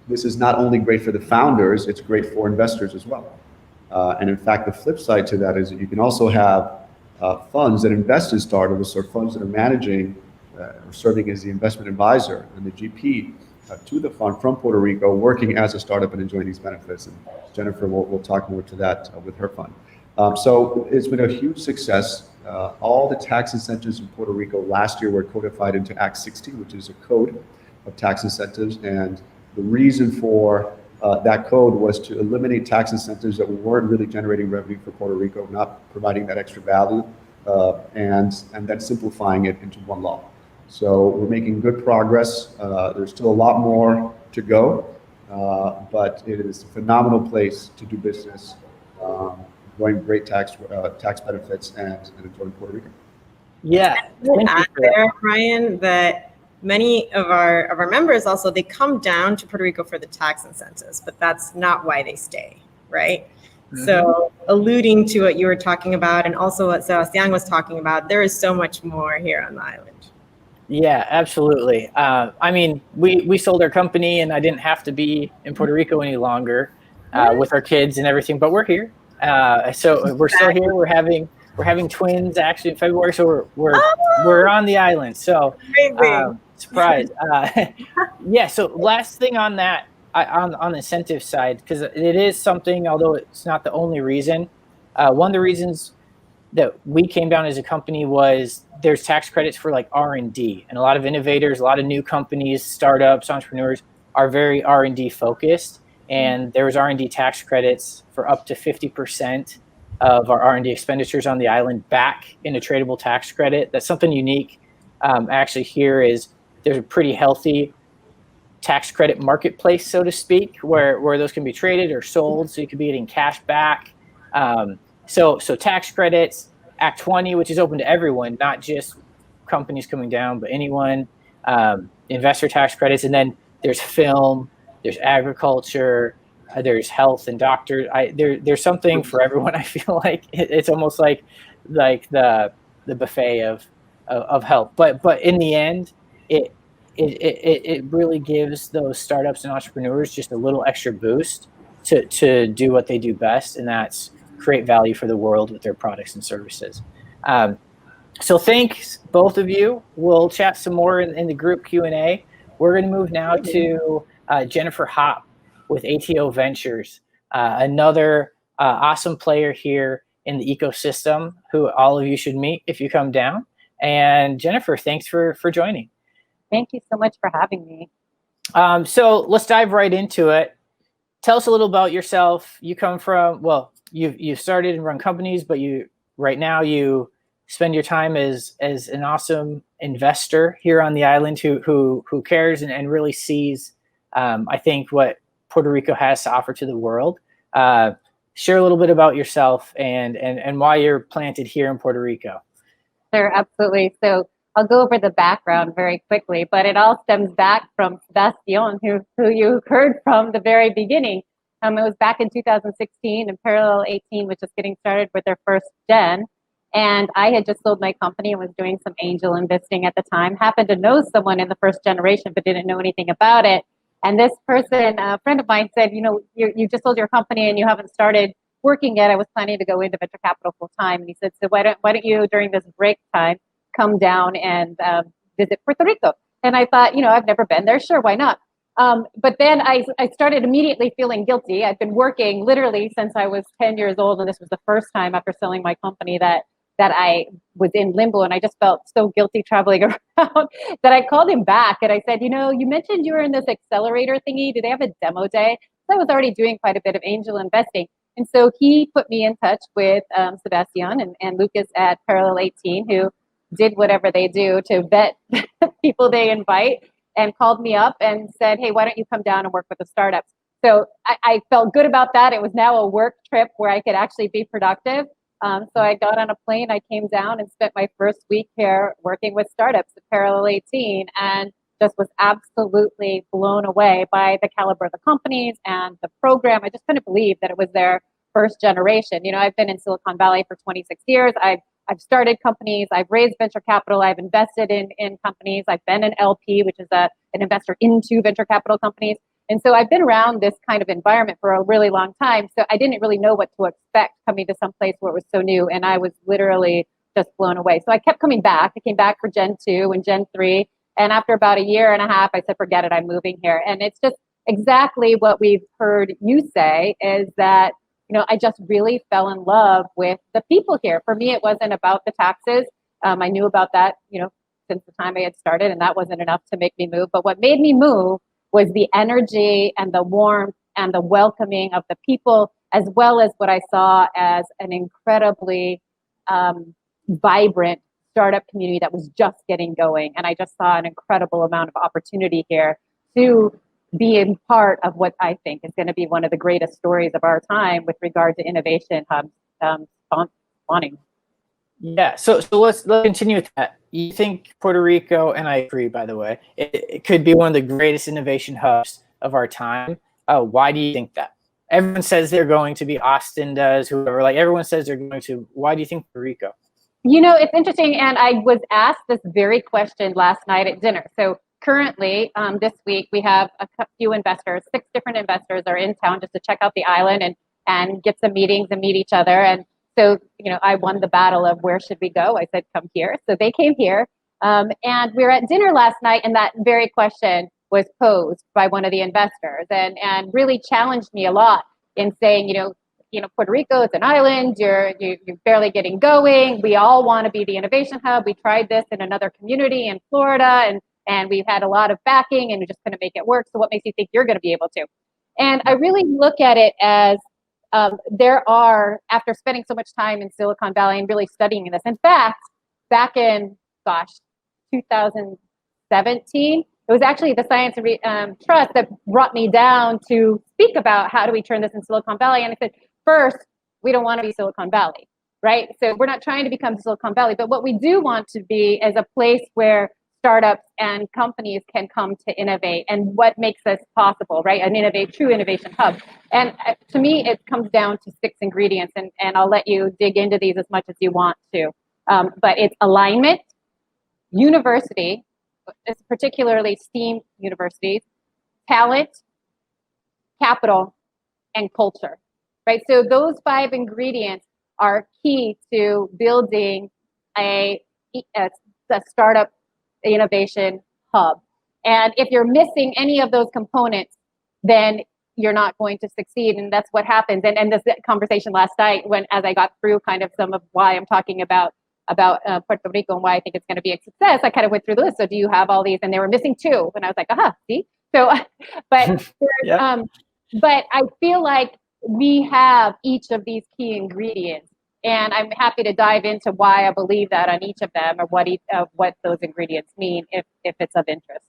This is not only great for the founders, it's great for investors as well. And in fact, the flip side to that is that you can also have funds that invest in startups, or funds that are managing or serving as the investment advisor and the GP to the fund from Puerto Rico, working as a startup and enjoying these benefits. And Jennifer will talk more to that with her fund. So it's been a huge success. All the tax incentives in Puerto Rico last year were codified into Act 60, which is a code of tax incentives. And the reason for that code was to eliminate tax incentives that weren't really generating revenue for Puerto Rico, not providing that extra value, and then simplifying it into one law. So we're making good progress. There's still a lot more to go, but it is a phenomenal place to do business, enjoying great tax benefits and enjoying Puerto Rico. Yeah. There, Ryan, that many of our members also, they come down to Puerto Rico for the tax incentives, but that's not why they stay, right? Mm-hmm. So alluding to what you were talking about and also what Sebastian was talking about, there is so much more here on the island. Yeah, absolutely. I mean, we sold our company and I didn't have to be in Puerto Rico any longer with our kids and everything, but we're here. So we're still here. We're having twins actually in February, so we're on the island. So surprise. Yeah. So last thing on that, on the incentive side, because it is something, although it's not the only reason. One of the reasons that we came down as a company was there's tax credits for like R&D, and a lot of innovators, a lot of new companies, startups, entrepreneurs are very R&D focused, and there was R&D tax credits for up to 50% of our R&D expenditures on the island back in a tradable tax credit. That's something unique. Actually, here is there's a pretty healthy tax credit marketplace, so to speak, where those can be traded or sold, so you could be getting cash back. So tax credits, Act 20, which is open to everyone, not just companies coming down, but anyone, investor tax credits, and then there's film, there's agriculture, there's health and doctors. There's something for everyone. I feel like it's almost like the buffet of help. But in the end, it really gives those startups and entrepreneurs just a little extra boost to do what they do best, and that's create value for the world with their products and services. So thanks, both of you. We'll chat some more in the group Q&A. We're going to move now to Jennifer Hopp with ATO Ventures, another awesome player here in the ecosystem who all of you should meet if you come down. And Jennifer, thanks for joining. Thank you so much for having me. So let's dive right into it. Tell us a little about yourself. You come from, well, you've started and run companies, but right now you spend your time as an awesome investor here on the island who cares and really sees, I think, what Puerto Rico has to offer to the world. Share a little bit about yourself and why you're planted here in Puerto Rico. Sure, absolutely. So I'll go over the background very quickly, but it all stems back from Sebastian, who you heard from the very beginning. It was back in 2016, and Parallel 18 was just getting started with their first gen. And I had just sold my company and was doing some angel investing at the time. Happened to know someone in the first generation, but didn't know anything about it. And this person, a friend of mine, said, you just sold your company and you haven't started working yet. I was planning to go into venture capital full time. And he said, so why don't you, during this break time, come down and visit Puerto Rico? And I thought, I've never been there. Sure, why not? But then I started immediately feeling guilty. I've been working literally since I was 10 years old. And this was the first time after selling my company that I was in limbo, and I just felt so guilty traveling around that I called him back and I said, you mentioned you were in this accelerator thingy. Do they have a demo day? So I was already doing quite a bit of angel investing. And so he put me in touch with Sebastian and Lucas at Parallel 18, who did whatever they do to vet people they invite, and called me up and said, hey, why don't you come down and work with the startups? So I felt good about that. It was now a work trip where I could actually be productive. So I got on a plane, I came down and spent my first week here working with startups at Parallel 18, and just was absolutely blown away by the caliber of the companies and the program. I just couldn't believe that it was their first generation. I've been in Silicon Valley for 26 years. I've started companies, I've raised venture capital, I've invested in companies, I've been an LP, which is an investor into venture capital companies. And so I've been around this kind of environment for a really long time. So I didn't really know what to expect coming to some place where it was so new. And I was literally just blown away. So I kept coming back. I came back for Gen 2 and Gen 3. And after about a year and a half, I said, forget it, I'm moving here. And it's just exactly what we've heard you say, is that, I just really fell in love with the people here. For me, it wasn't about the taxes. I knew about that, since the time I had started, and that wasn't enough to make me move. But what made me move was the energy and the warmth and the welcoming of the people, as well as what I saw as an incredibly vibrant startup community that was just getting going. And I just saw an incredible amount of opportunity here to be a part of what I think is going to be one of the greatest stories of our time with regard to innovation hubs spawning. Yeah, so let's continue with that. You think Puerto Rico, and I agree, by the way, it could be one of the greatest innovation hubs of our time. Why do you think that? Everyone says they're going to be, Austin does, whoever, everyone says they're going to. Why do you think Puerto Rico? It's interesting, and I was asked this very question last night at dinner. So currently, this week, we have a few investors, 6 different investors are in town just to check out the island and get some meetings and meet each other. And so, I won the battle of where should we go? I said, come here. So they came here. And we were at dinner last night, and that very question was posed by one of the investors and really challenged me a lot in saying, Puerto Rico, it's an island, you're barely getting going. We all want to be the innovation hub. We tried this in another community in Florida, and we've had a lot of backing, and we just couldn't make it work. So what makes you think you're going to be able to? And I really look at it as there are, after spending so much time in Silicon Valley and really studying this, in fact, back in, 2017, it was actually the Science Trust that brought me down to speak about how do we turn this in Silicon Valley. And I said, first, we don't want to be Silicon Valley, right? So we're not trying to become Silicon Valley, but what we do want to be is a place where startups and companies can come to innovate, and what makes this possible, right? True innovation hub. And to me, it comes down to 6 ingredients, and I'll let you dig into these as much as you want to. But it's alignment, university, particularly STEAM universities, talent, capital, and culture, right? So those 5 ingredients are key to building a startup innovation hub. And if you're missing any of those components, then you're not going to succeed. And that's what happens. And this conversation last night, as I got through kind of some of why I'm talking about Puerto Rico and why I think it's going to be a success, I kind of went through the list. So do you have all these? And they were missing 2. And I was like, see? So, but Yeah. but I feel like we have each of these key ingredients. And I'm happy to dive into why I believe that on each of them, or what those ingredients mean, if it's of interest.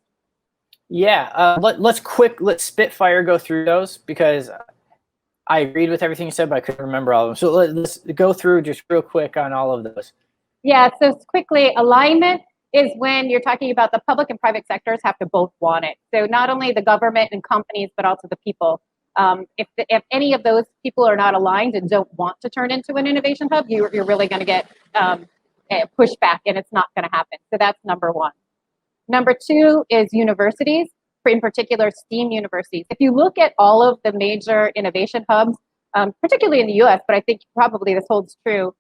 Yeah, let's spitfire go through those, because I agreed with everything you said, but I couldn't remember all of them. So let's go through just real quick on all of those. Yeah, so quickly, alignment is when you're talking about the public and private sectors have to both want it. So not only the government and companies, but also the people. If any of those people are not aligned and don't want to turn into an innovation hub, you're really going to get pushback, and it's not going to happen. So that's number 1. Number 2 is universities, in particular STEAM universities. If you look at all of the major innovation hubs, particularly in the US, but I think probably this holds true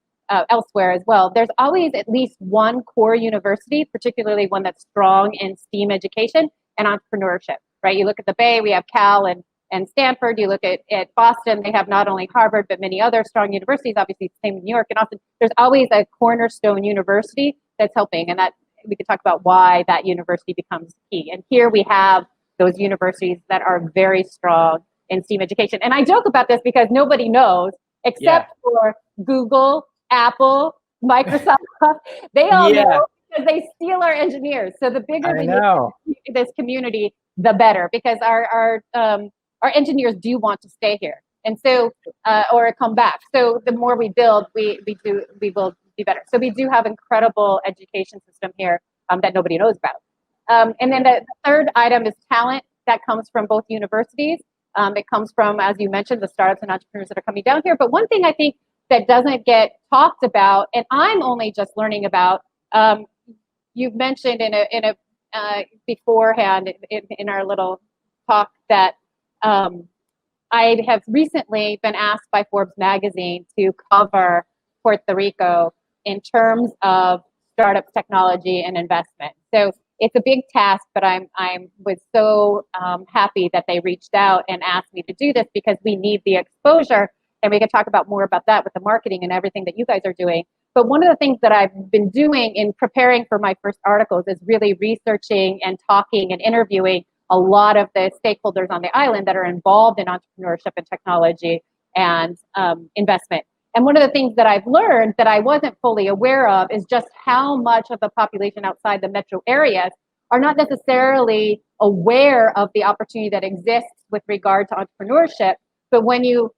elsewhere as well, there's always at least one core university, particularly one that's strong in STEAM education and entrepreneurship, right? You look at the Bay, we have Cal and Stanford. You look at Boston, they have not only Harvard, but many other strong universities, obviously the same in New York and Austin. There's always a cornerstone university that's helping, and that we could talk about why that university becomes key. And here we have those universities that are very strong in STEAM education. And I joke about this because nobody knows, except for Google, Apple, Microsoft. They all know, because they steal our engineers. So the bigger we make this community, the better, because our engineers do want to stay here, and so or come back. So the more we build, we will be better. So we do have incredible education system here that nobody knows about. And then the third item is talent that comes from both universities. It comes from, as you mentioned, the startups and entrepreneurs that are coming down here. But one thing I think that doesn't get talked about, and I'm only just learning about, you've mentioned in a beforehand in our little talk that I have recently been asked by Forbes magazine to cover Puerto Rico in terms of startup technology and investment. So it's a big task, but I was so happy that they reached out and asked me to do this, because we need the exposure, and we can talk about more about that with the marketing and everything that you guys are doing. But one of the things that I've been doing in preparing for my first articles is really researching and talking and interviewing a lot of the stakeholders on the island that are involved in entrepreneurship and technology and investment. And one of the things that I've learned that I wasn't fully aware of is just how much of the population outside the metro areas are not necessarily aware of the opportunity that exists with regard to entrepreneurship. But when you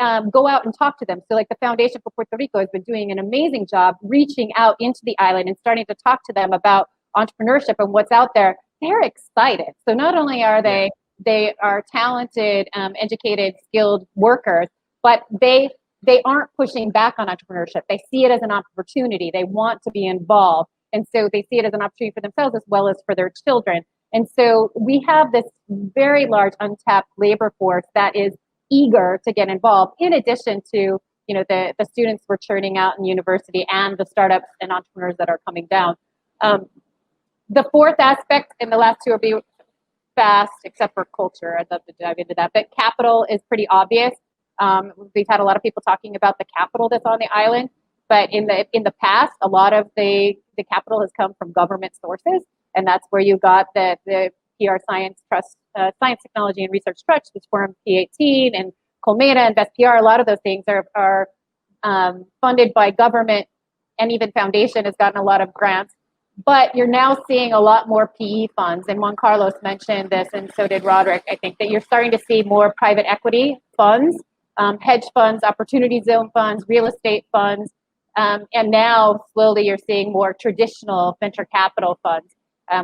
go out and talk to them, so like the Foundation for Puerto Rico has been doing an amazing job reaching out into the island and starting to talk to them about entrepreneurship and what's out there, they're excited. So not only are they are talented, educated, skilled workers, but they aren't pushing back on entrepreneurship. They see it as an opportunity. They want to be involved. And so they see it as an opportunity for themselves as well as for their children. And so we have this very large untapped labor force that is eager to get involved, in addition to the students we're churning out in university and the startups and entrepreneurs that are coming down. The fourth aspect, and the last two will be fast, except for culture. I'd love to dive into that. But capital is pretty obvious. We've had a lot of people talking about the capital that's on the island, but in the past, a lot of the capital has come from government sources, and that's where you got the PR Science Trust, Science Technology and Research Trust, which formed P18 and Colmena and Best PR. A lot of those things are funded by government, and even Foundation has gotten a lot of grants. But you're now seeing a lot more PE funds, and Juan Carlos mentioned this, and so did Roderick. I think that you're starting to see more private equity funds, hedge funds, opportunity zone funds, real estate funds, and now slowly you're seeing more traditional venture capital funds,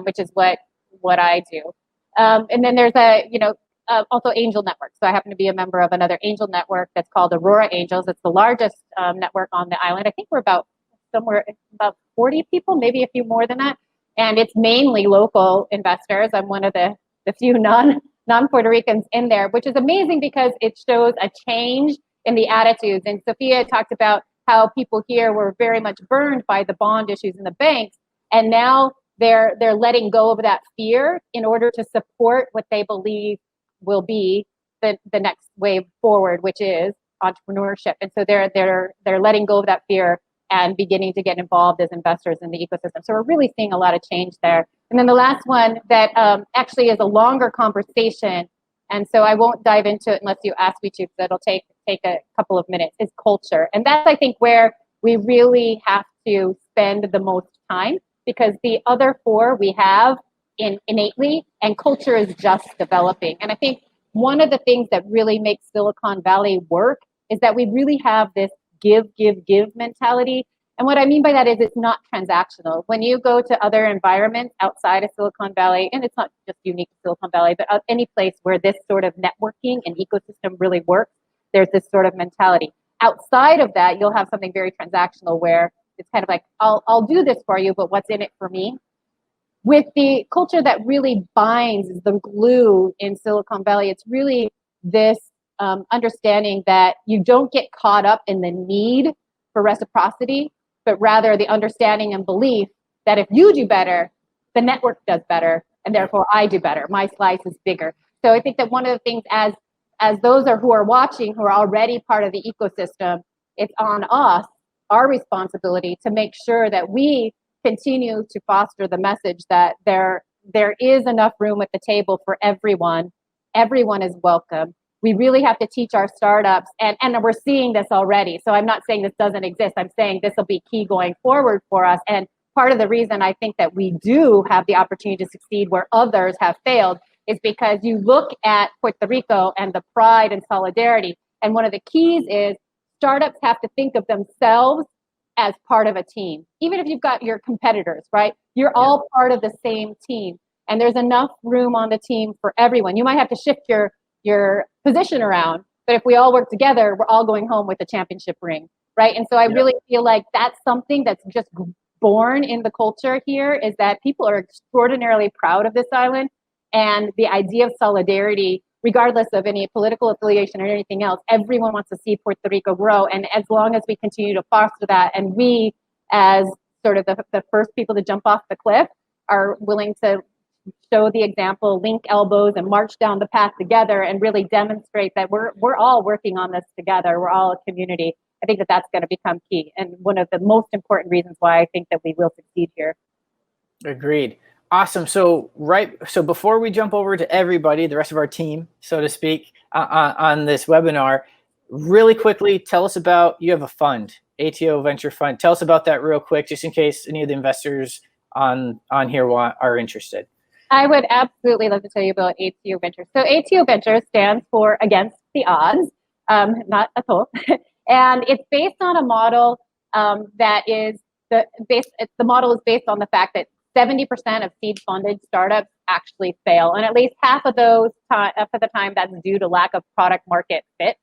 which is what I do. And then there's also angel network. So I happen to be a member of another angel network that's called Aurora Angels. It's the largest network on the island. I think we're about 40 people, maybe a few more than that. And it's mainly local investors. I'm one of the few non-Puerto Ricans in there, which is amazing because it shows a change in the attitudes. And Sophia talked about how people here were very much burned by the bond issues in the banks. And now they're letting go of that fear in order to support what they believe will be the next wave forward, which is entrepreneurship. And so they're letting go of that fear and beginning to get involved as investors in the ecosystem. So we're really seeing a lot of change there. And then the last one that actually is a longer conversation, and so I won't dive into it unless you ask me to, because it'll take a couple of minutes, is culture. And that's, I think, where we really have to spend the most time, because the other four we have innately, and culture is just developing. And I think one of the things that really makes Silicon Valley work is that we really have this give mentality. And what I mean by that is it's not transactional. When you go to other environments outside of Silicon Valley, and it's not just unique to Silicon Valley, but any place where this sort of networking and ecosystem really works, there's this sort of mentality. Outside of that, you'll have something very transactional where it's kind of like, I'll do this for you, but what's in it for me? With the culture that really binds, is the glue in Silicon Valley, it's really this understanding that you don't get caught up in the need for reciprocity, but rather the understanding and belief that if you do better, the network does better, and therefore I do better. My slice is bigger. So I think that one of the things as those who are watching, who are already part of the ecosystem, it's on us, our responsibility to make sure that we continue to foster the message that there is enough room at the table for everyone. Everyone is welcome. We really have to teach our startups, and we're seeing this already. So I'm not saying this doesn't exist. I'm saying this will be key going forward for us. And part of the reason I think that we do have the opportunity to succeed where others have failed is because you look at Puerto Rico and the pride and solidarity. And one of the keys is startups have to think of themselves as part of a team. Even if you've got your competitors, right? You're all part of the same team. And there's enough room on the team for everyone. You might have to shift your position around, but if we all work together, we're all going home with a championship ring, right? And so I really feel like that's something that's just born in the culture here, is that people are extraordinarily proud of this island, and the idea of solidarity, regardless of any political affiliation or anything else, everyone wants to see Puerto Rico grow. And as long as we continue to foster that, and we as sort of the first people to jump off the cliff are willing to show the example, link elbows, and march down the path together, and really demonstrate that we're all working on this together. We're all a community. I think that that's going to become key, and one of the most important reasons why I think that we will succeed here. Agreed. Awesome. So before we jump over to everybody, the rest of our team, so to speak, on this webinar, really quickly, tell us about, you have a fund, ATO Venture Fund. Tell us about that real quick, just in case any of the investors on here are interested. I would absolutely love to tell you about ATO Ventures. So ATO Ventures stands for Against the Odds, not at all. And it's based on a model that is, the model is based on the fact that 70% of seed-funded startups actually fail. And at least half of those for the time, that's due to lack of product market fit,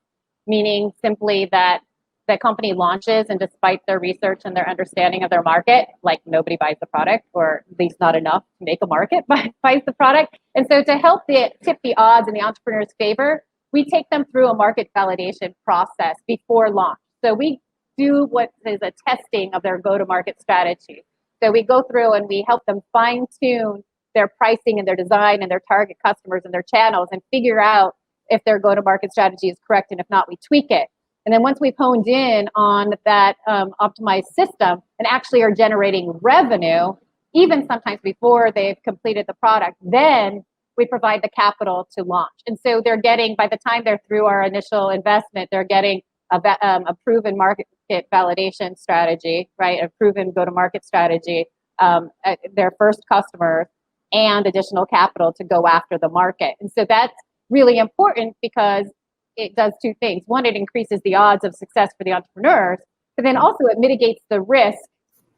meaning simply that the company launches, and despite their research and their understanding of their market, like nobody buys the product, or at least not enough to make a market buys the product. And so to help tip the odds in the entrepreneur's favor, we take them through a market validation process before launch. So we do what is a testing of their go-to-market strategy. So we go through and we help them fine-tune their pricing and their design and their target customers and their channels, and figure out if their go-to-market strategy is correct, and if not, we tweak it. And then once we've honed in on that optimized system and actually are generating revenue, even sometimes before they've completed the product, then we provide the capital to launch. And so they're getting, by the time they're through our initial investment, they're getting a proven market validation strategy, right? A proven go-to-market strategy, their first customers, and additional capital to go after the market. And so that's really important because it does two things. One, it increases the odds of success for the entrepreneurs, but then also it mitigates the risk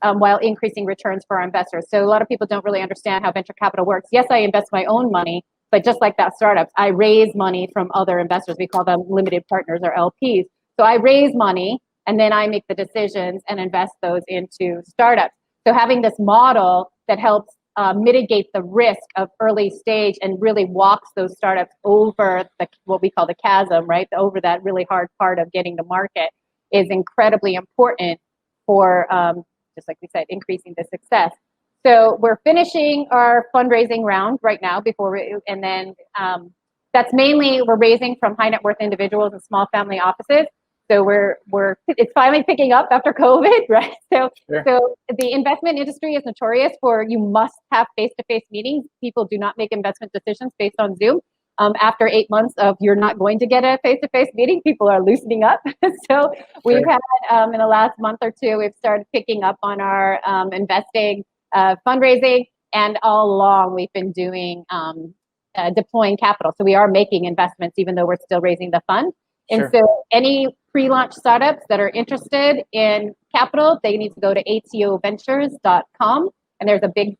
while increasing returns for our investors. So a lot of people don't really understand how venture capital works. Yes, I invest my own money, but just like that startups, I raise money from other investors. We call them limited partners or LPs. So I raise money and then I make the decisions and invest those into startups. So having this model that helps mitigate the risk of early stage and really walks those startups over what we call the chasm, right? Over that really hard part of getting to market is incredibly important for, just like we said, increasing the success. So we're finishing our fundraising round right now and then that's mainly, we're raising from high net worth individuals and small family offices. So it's finally picking up after COVID, right? So the investment industry is notorious for you must have face-to-face meetings. People do not make investment decisions based on Zoom. After 8 months of you're not going to get a face-to-face meeting, people are loosening up. So we've had in the last month or two, we've started picking up on our investing, fundraising, and all along we've been doing deploying capital. So we are making investments even though we're still raising the fund. And so any pre-launch startups that are interested in capital, they need to go to atoventures.com and there's a big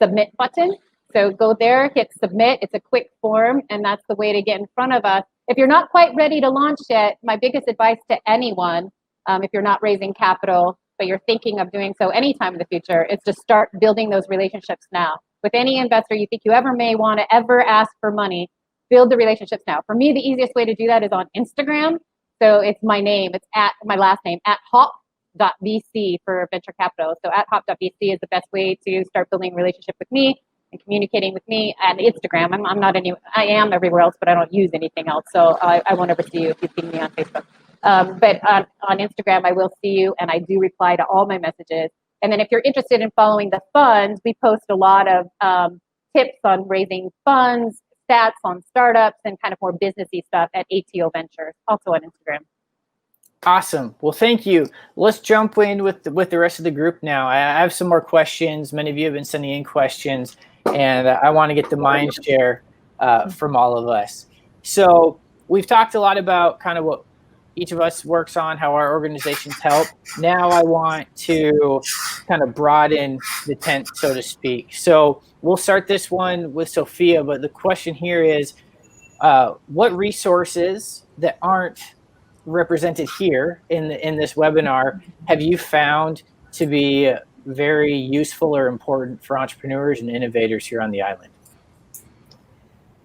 submit button. So go there, hit submit. It's a quick form and that's the way to get in front of us. If you're not quite ready to launch yet, my biggest advice to anyone, if you're not raising capital, but you're thinking of doing so anytime in the future, is to start building those relationships now. With any investor you think you ever may want to ever ask for money, build the relationships now. For me, the easiest way to do that is on Instagram. So it's my name. It's at my last name, at hop.vc for venture capital. So at hop.vc is the best way to start building a relationship with me and communicating with me. And Instagram, I am everywhere else, but I don't use anything else. So I won't ever see you if you ping me on Facebook. But on Instagram, I will see you and I do reply to all my messages. And then if you're interested in following the funds, we post a lot of tips on raising funds, stats on startups, and kind of more businessy stuff at ATO Ventures, also on Instagram. Awesome. Well, thank you. Let's jump in with the rest of the group now. I have some more questions. Many of you have been sending in questions, and I want to get the mind share from all of us. So we've talked a lot about kind of what each of us works on, how our organizations help. Now I want to kind of broaden the tent, so to speak. So we'll start this one with Sophia, but the question here is, what resources that aren't represented here in this webinar have you found to be very useful or important for entrepreneurs and innovators here on the island?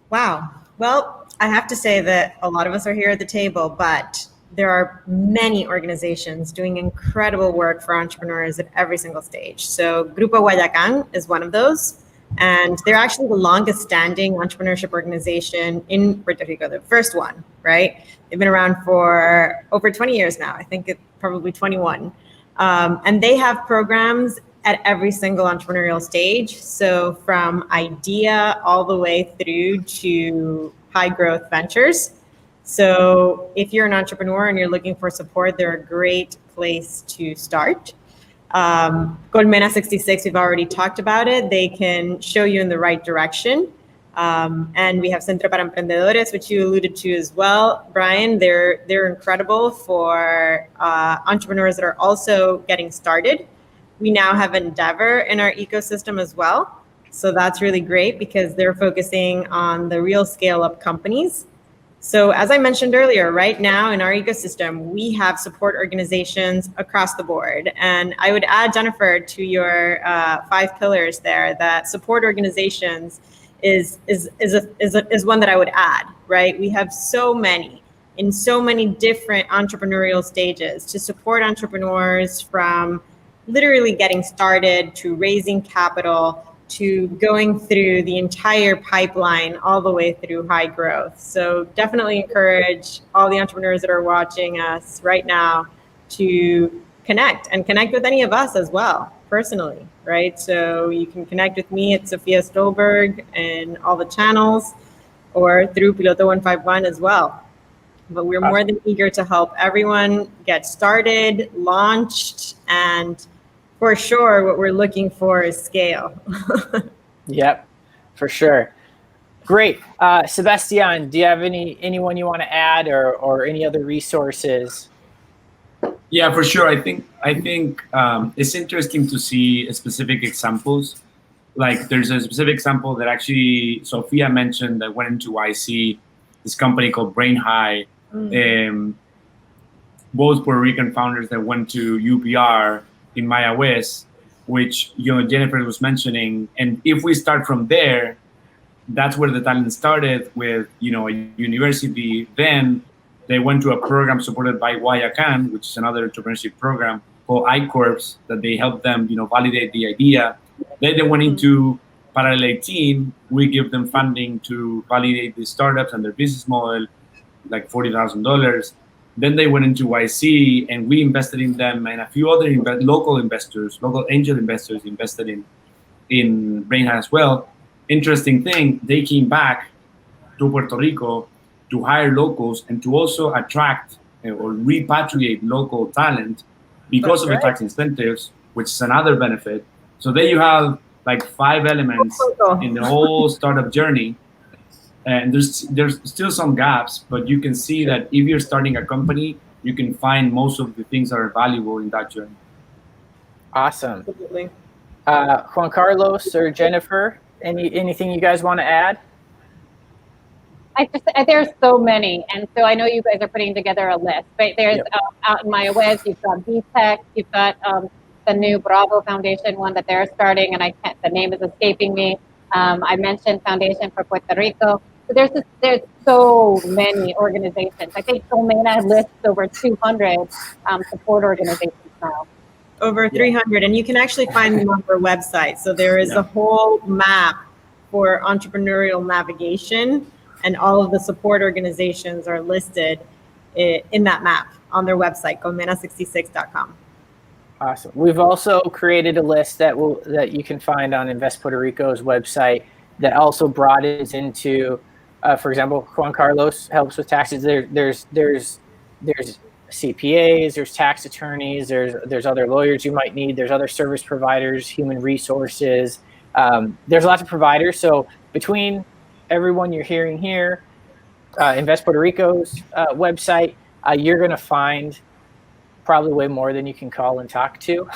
Wow. Well, I have to say that a lot of us are here at the table, but there are many organizations doing incredible work for entrepreneurs at every single stage. So Grupo Guayacán is one of those. And they're actually the longest standing entrepreneurship organization in Puerto Rico, the first one, right? They've been around for over 20 years now. I think it's probably 21. And they have programs at every single entrepreneurial stage. So from idea all the way through to high growth ventures. So if you're an entrepreneur and you're looking for support, they're a great place to start. Colmena 66, we've already talked about it. They can show you in the right direction. And we have Centro para Emprendedores, which you alluded to as well, Brian. They're incredible for entrepreneurs that are also getting started. We now have Endeavor in our ecosystem as well. So that's really great because they're focusing on the real scale up companies. So as I mentioned earlier, right now in our ecosystem, we have support organizations across the board. And I would add, Jennifer, to your 5 pillars there, that support organizations is one that I would add, right? We have so many in so many different entrepreneurial stages to support entrepreneurs from literally getting started to raising capital to going through the entire pipeline all the way through high growth. So definitely encourage all the entrepreneurs that are watching us right now to connect with any of us as well, personally, right? So you can connect with me at Sophia Stolberg and all the channels, or through Piloto 151 as well. But we're more than eager to help everyone get started, launched, and for sure, what we're looking for is scale. Yep, for sure. Great. Sebastian, do you have anyone you want to add, or any other resources? Yeah, for sure. I think it's interesting to see specific examples. Like there's a specific example that actually Sophia mentioned that went into YC, this company called Brain High. Both Puerto Rican founders that went to UPR in Maya West, which Jennifer was mentioning. And if we start from there, that's where the talent started with a university. Then they went to a program supported by Guayacan, which is another entrepreneurship program called iCorps, that they helped them validate the idea. Then they went into Parallel 18. We give them funding to validate the startups and their business model, like $40,000. Then they went into YC, and we invested in them, and a few other local angel investors invested in Brainhand as well. Interesting thing, they came back to Puerto Rico to hire locals and to also attract or repatriate local talent because of the tax incentives, which is another benefit. So there you have like 5 elements in the whole startup journey. And there's still some gaps, but you can see that if you're starting a company, you can find most of the things that are valuable in that journey. Awesome. Juan Carlos or Jennifer, anything you guys want to add? There's so many, and so I know you guys are putting together a list. But there's out in Maya West, you've got BTEC, you've got the new Bravo Foundation one that they're starting, and the name is escaping me. I mentioned Foundation for Puerto Rico. So there's so many organizations. I think Comena lists over 200 support organizations now. Over 300, and you can actually find them on their website. So there is a whole map for entrepreneurial navigation, and all of the support organizations are listed in that map on their website, comena66.com. Awesome. We've also created a list that you can find on Invest Puerto Rico's website that also broadens into, for example, Juan Carlos helps with taxes. There's CPAs, there's tax attorneys, there's other lawyers you might need, there's other service providers, human resources. There's lots of providers. So between everyone you're hearing here, Invest Puerto Rico's website, you're going to find probably way more than you can call and talk to,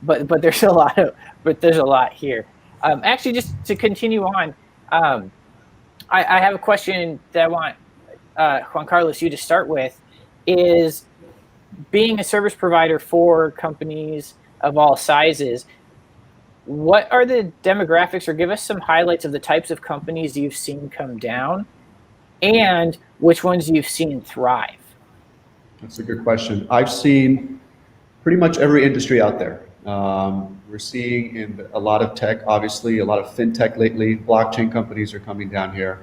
but there's a lot here. Actually, just to continue on, I have a question that I want Juan Carlos you to start with. Is being a service provider for companies of all sizes, what are the demographics, or give us some highlights of the types of companies you've seen come down and which ones you've seen thrive? That's a good question. I've seen pretty much every industry out there. We're seeing in a lot of tech, obviously, a lot of fintech lately. Blockchain companies are coming down here.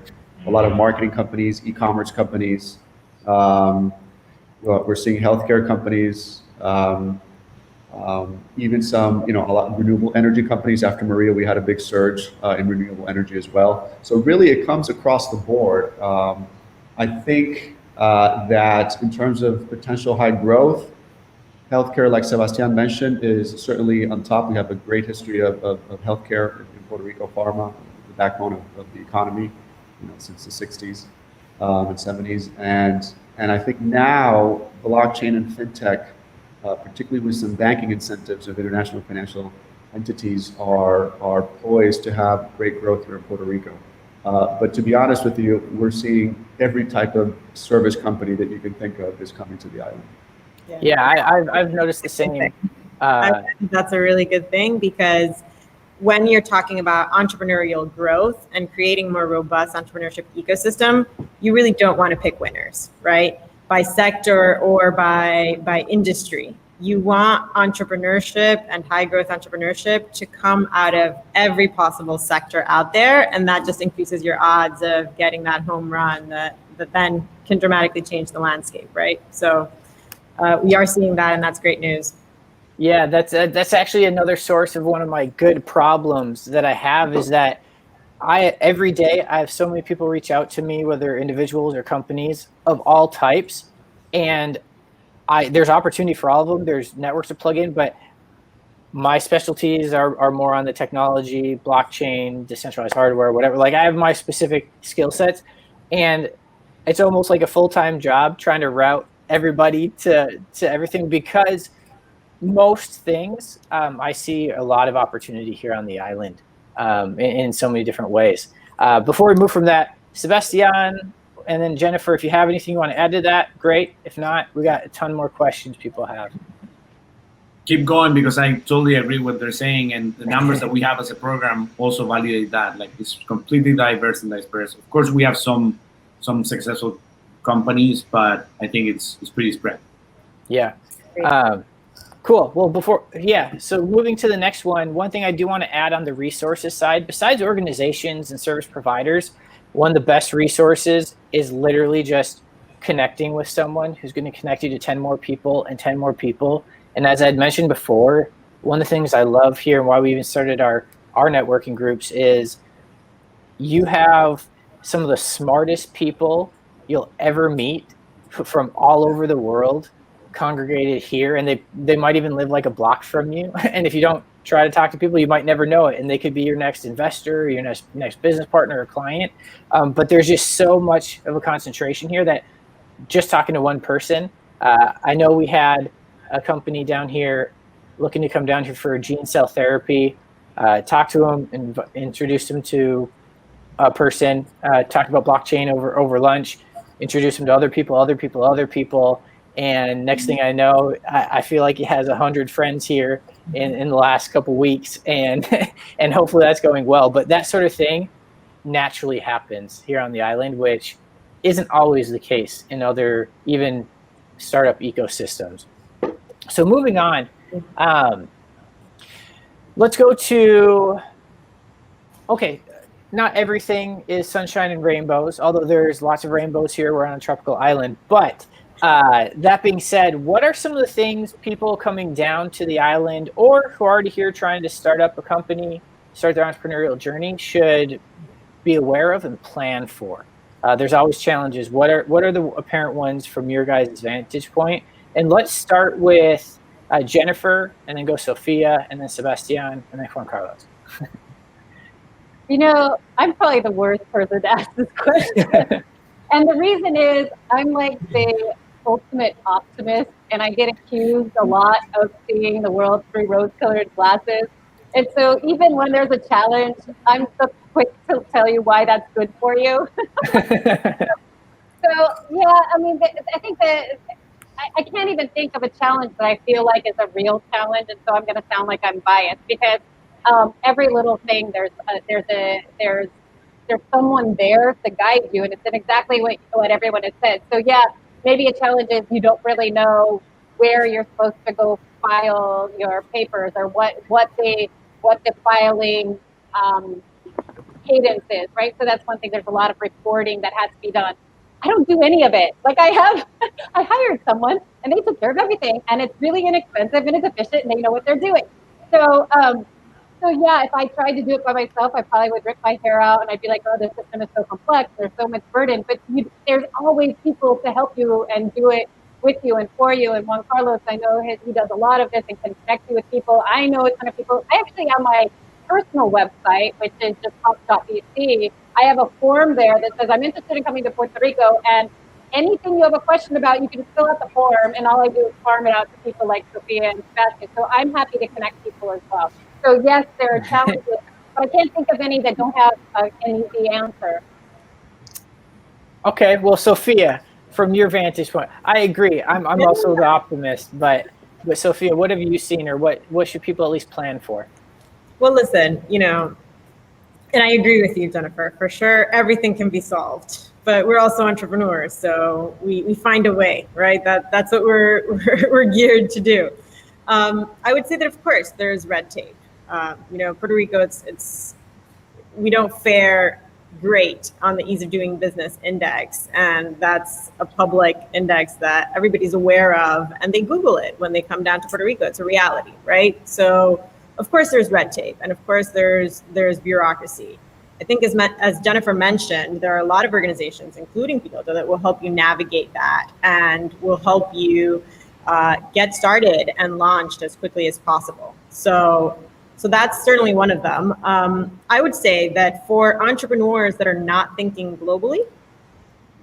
A lot of marketing companies, e-commerce companies. We're seeing healthcare companies, even some, a lot of renewable energy companies. After Maria, we had a big surge in renewable energy as well. So really, it comes across the board. I think that in terms of potential high growth, healthcare, like Sebastian mentioned, is certainly on top. We have a great history of healthcare in Puerto Rico, pharma, the backbone of the economy, since the 60s and 70s. And I think now blockchain and fintech, particularly with some banking incentives of international financial entities, are poised to have great growth here in Puerto Rico. But to be honest with you, we're seeing every type of service company that you can think of is coming to the island. Yeah, I've noticed the same. I think that's a really good thing, because when you're talking about entrepreneurial growth and creating a more robust entrepreneurship ecosystem, you really don't want to pick winners, right? By sector or by industry. you want entrepreneurship and high growth entrepreneurship to come out of every possible sector out there. And that just increases your odds of getting that home run that then can dramatically change the landscape, right? So we are seeing that, and that's great news. Yeah, that's actually another source of one of my good problems that I have, is that every day I have so many people reach out to me, whether individuals or companies of all types, and there's opportunity for all of them. There's networks to plug in, but my specialties are more on the technology, blockchain, decentralized hardware, whatever. Like, I have my specific skill sets, and it's almost like a full-time job trying to route everybody to everything, because most things, I see a lot of opportunity here on the island, in so many different ways. Before we move from that, Sebastian and then Jennifer, if you have anything you want to add to that, great. If not, we got a ton more questions people have. Keep going, because I totally agree with what they're saying, and the numbers that we have as a program also validate that. Like, it's completely diverse and dispersed. Of course, we have some successful companies, but I think it's pretty spread. Yeah. Cool. Well, so moving to the next one thing I do want to add on the resources side, besides organizations and service providers, one of the best resources is literally just connecting with someone who's going to connect you to 10 more people and 10 more people. And as I'd mentioned before, one of the things I love here and why we even started our networking groups is you have some of the smartest people you'll ever meet from all over the world congregated here, and they might even live like a block from you. And if you don't try to talk to people, you might never know it, and they could be your next investor, your next business partner or client. But there's just so much of a concentration here that just talking to one person, I know we had a company down here looking to come down here for gene cell therapy, talked to them and introduced them to a person, talked about blockchain over lunch, introduced them to other people. And next thing I know, I feel like he has 100 friends here in the last couple of weeks, and and hopefully that's going well. But that sort of thing naturally happens here on the island, which isn't always the case in other even startup ecosystems. So moving on, let's go to, okay, not everything is sunshine and rainbows, although there's lots of rainbows here. We're on a tropical island, but that being said, what are some of the things people coming down to the island or who are already here trying to start up a company, start their entrepreneurial journey, should be aware of and plan for? There's always challenges. What are the apparent ones from your guys' vantage point? And let's start with Jennifer, and then go Sophia, and then Sebastian, and then Juan Carlos. You know, I'm probably the worst person to ask this question. And the reason is I'm like the ultimate optimist, and I get accused a lot of seeing the world through rose-colored glasses. And so even when there's a challenge, I'm so quick to tell you why that's good for you. So yeah, I mean, I think that I can't even think of a challenge that I feel like is a real challenge, and so I'm going to sound like I'm biased, because every little thing there's someone there to guide you, and it's exactly what everyone has said. So yeah, maybe a challenge is you don't really know where you're supposed to go file your papers, or what the filing cadence is, right? So that's one thing. There's a lot of reporting that has to be done. I don't do any of it. Like I hired someone and they took care of everything, and it's really inexpensive and it's efficient, and they know what they're doing. So yeah, if I tried to do it by myself, I probably would rip my hair out, and I'd be like, oh, the system is so complex, there's so much burden. But there's always people to help you and do it with you and for you. And Juan Carlos, I know he does a lot of this and can connect you with people. I know a ton of people. I actually, on my personal website, which is just hop.bc, I have a form there that says I'm interested in coming to Puerto Rico, and anything you have a question about, you can fill out the form, and all I do is farm it out to people like Sophia and Sebastian. So I'm happy to connect people as well. So yes, there are challenges, but I can't think of any that don't have an easy answer. Okay, well, Sophia, from your vantage point, I agree. I'm also the optimist, but Sophia, what have you seen, or what should people at least plan for? Well, listen, and I agree with you, Jennifer, for sure. Everything can be solved, but we're also entrepreneurs, so we find a way, right? That's what we're geared to do. I would say that, of course, there's red tape. Puerto Rico, we don't fare great on the ease of doing business index, and that's a public index that everybody's aware of, and they Google it when they come down to Puerto Rico. It's a reality, right? So of course there's red tape, and of course there's bureaucracy. I think as Jennifer mentioned, there are a lot of organizations, including Piloto, that will help you navigate that and will help you get started and launched as quickly as possible. So that's certainly one of them. I would say that for entrepreneurs that are not thinking globally,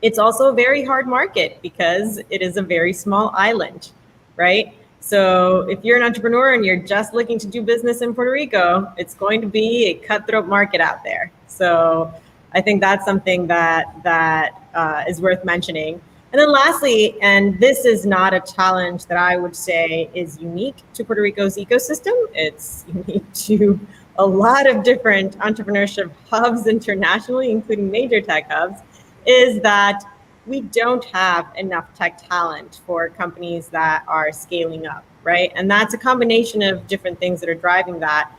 it's also a very hard market because it is a very small island, right? So if you're an entrepreneur and you're just looking to do business in Puerto Rico, it's going to be a cutthroat market out there. So I think that's something that is worth mentioning. And then lastly, and this is not a challenge that I would say is unique to Puerto Rico's ecosystem, it's unique to a lot of different entrepreneurship hubs internationally, including major tech hubs, is that we don't have enough tech talent for companies that are scaling up, right? And that's a combination of different things that are driving that.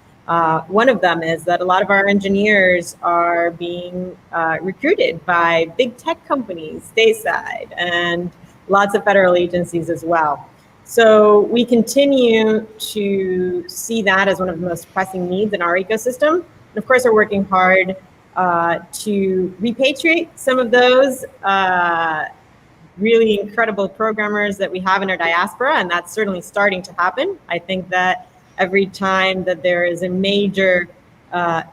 One of them is that a lot of our engineers are being recruited by big tech companies stateside and lots of federal agencies as well. So we continue to see that as one of the most pressing needs in our ecosystem. And of course, we're working hard to repatriate some of those really incredible programmers that we have in our diaspora, and that's certainly starting to happen. I think that every time that there is a major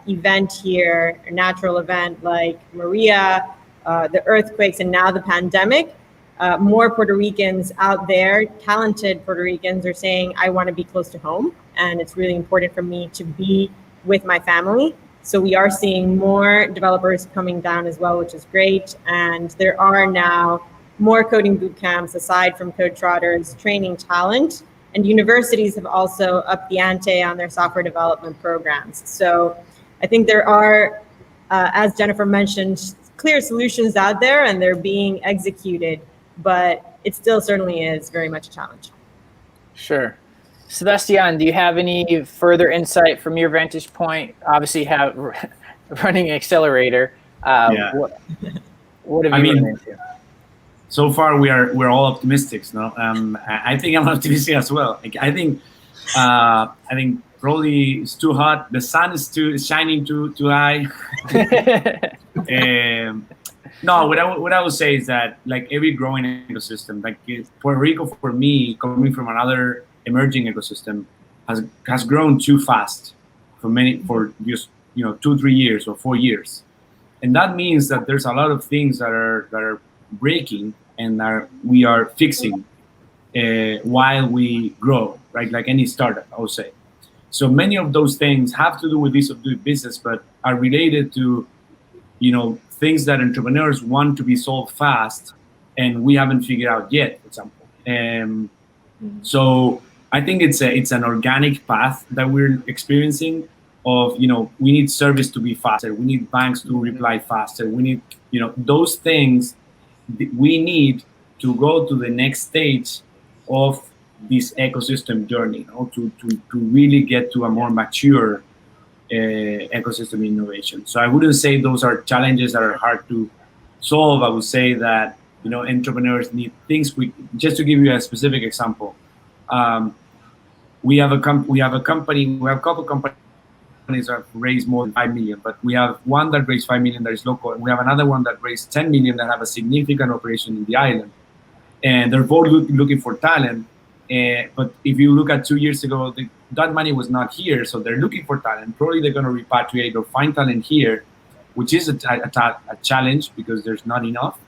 event here, a natural event like Maria, the earthquakes, and now the pandemic, more Puerto Ricans out there, talented Puerto Ricans, are saying, I want to be close to home, and it's really important for me to be with my family. So we are seeing more developers coming down as well, which is great. And there are now more coding boot camps aside from Code Trotters training talent. And universities have also upped the ante on their software development programs. So I think there are, as Jennifer mentioned, clear solutions out there and they're being executed, but it still certainly is very much a challenge. Sure. Sebastian, do you have any further insight from your vantage point? Obviously, have running Accelerator. What have you run into? So far, we're all optimists, no? I think I'm optimistic as well. I think probably it's too hot. The sun is shining too high. No, what I would say is that like every growing ecosystem, like Puerto Rico for me, coming from another emerging ecosystem, has grown too fast for just 2-3 years or 4 years, and that means that there's a lot of things that are breaking and we are fixing while we grow, right? Like any startup, I would say. So many of those things have to do with ease of doing business, but are related to things that entrepreneurs want to be solved fast, and we haven't figured out yet, for example. So I think it's an organic path that we're experiencing of, we need service to be faster. We need banks to reply faster. We need, those things we need to go to the next stage of this ecosystem journey, to really get to a more mature ecosystem innovation. So I wouldn't say those are challenges that are hard to solve. I would say that, entrepreneurs need things. Just to give you a specific example, we have a couple companies that raised more than 5 million, but we have one that raised 5 million that is local, and we have another one that raised 10 million that have a significant operation in the island, and they're both looking for talent. But if you look at 2 years ago, that money was not here, so they're looking for talent. Probably they're going to repatriate or find talent here, which is a challenge because there's not enough.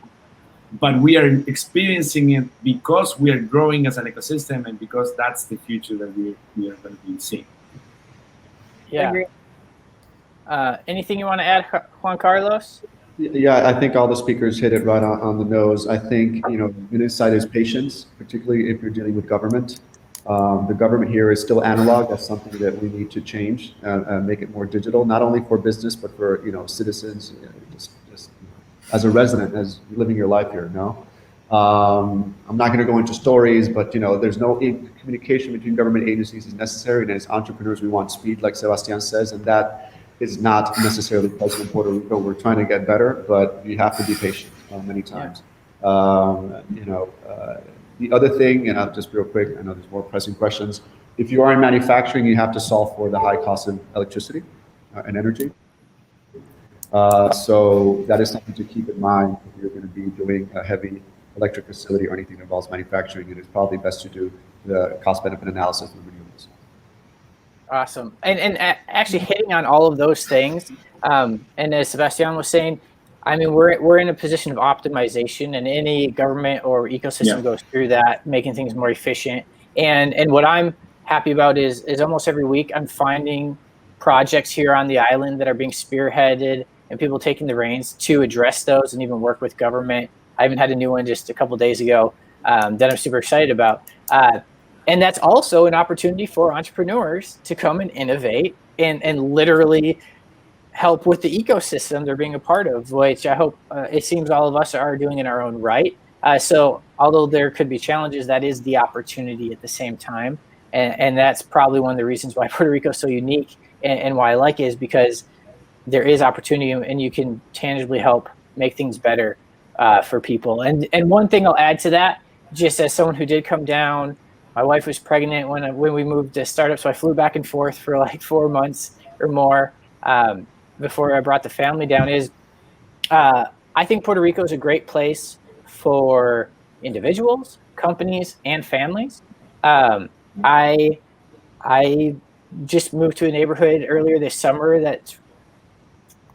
But we are experiencing it because we are growing as an ecosystem, and because that's the future that we are going to be seeing. Yeah. Anything you want to add, Juan Carlos? Yeah, I think all the speakers hit it right on the nose. I think, an insight is patience, particularly if you're dealing with government. The government here is still analog. That's something that we need to change and make it more digital, not only for business, but for, citizens, just as a resident, as living your life here, I'm not going to go into stories, but there's no communication between government agencies is necessary, and as entrepreneurs, we want speed, like Sebastian says, and that is not necessarily present in Puerto Rico. We're trying to get better, but you have to be patient many times. The other thing, and I'll just real quick, I know there's more pressing questions. If you are in manufacturing, you have to solve for the high cost of electricity and energy. So that is something to keep in mind if you're going to be doing a heavy electric facility or anything that involves manufacturing. It is probably best to do the cost-benefit analysis of renewables. Awesome. And actually hitting on all of those things, and as Sebastian was saying, I mean, we're in a position of optimization, and any government or ecosystem goes through that, making things more efficient. And what I'm happy about is almost every week I'm finding projects here on the island that are being spearheaded and people taking the reins to address those and even work with government. I even had a new one just a couple of days ago that I'm super excited about. And that's also an opportunity for entrepreneurs to come and innovate and literally help with the ecosystem they're being a part of, which I hope it seems all of us are doing in our own right. So although there could be challenges, that is the opportunity at the same time. And that's probably one of the reasons why Puerto Rico is so unique and why I like it, is because there is opportunity and you can tangibly help make things better for people. And one thing I'll add to that, just as someone who did come down, my wife was pregnant when we moved to startup, so I flew back and forth for like 4 months or more before I brought the family down. I think Puerto Rico is a great place for individuals, companies, and families. I just moved to a neighborhood earlier this summer that's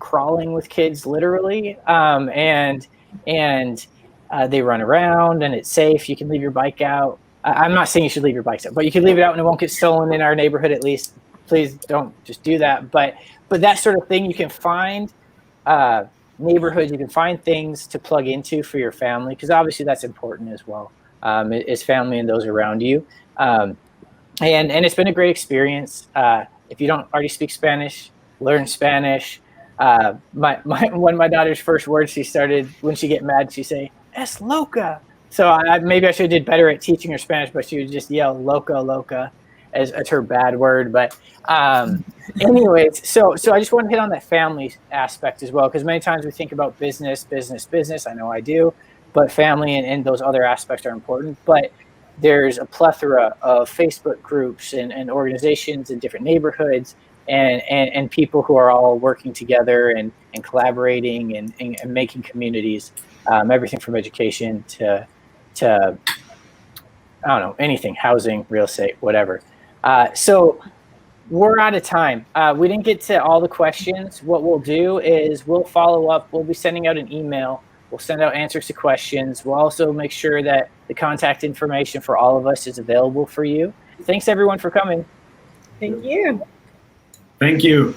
crawling with kids, literally, and they run around and it's safe. You can leave your bike out. I'm not saying you should leave your bikes out, but you can leave it out and it won't get stolen in our neighborhood, at least. Please don't just do that. But that sort of thing, you can find neighborhoods, you can find things to plug into for your family, because obviously that's important as well, is family and those around you. And it's been a great experience. If you don't already speak Spanish, learn Spanish. One of my daughter's first words she started when she get mad, she say, "Es loca." So maybe I should have did better at teaching her Spanish, but she would just yell "loca, loca" as her bad word. But anyways, so I just want to hit on that family aspect as well, because many times we think about business. I know I do, but family and those other aspects are important. But there's a plethora of Facebook groups and organizations in different neighborhoods and people who are all working together and collaborating and making communities, everything from education to I don't know, anything, housing, real estate, whatever. So we're out of time. We didn't get to all the questions. What we'll do is we'll follow up. We'll be sending out an email. We'll send out answers to questions. We'll also make sure that the contact information for all of us is available for you. Thanks everyone for coming. Thank you. Thank you.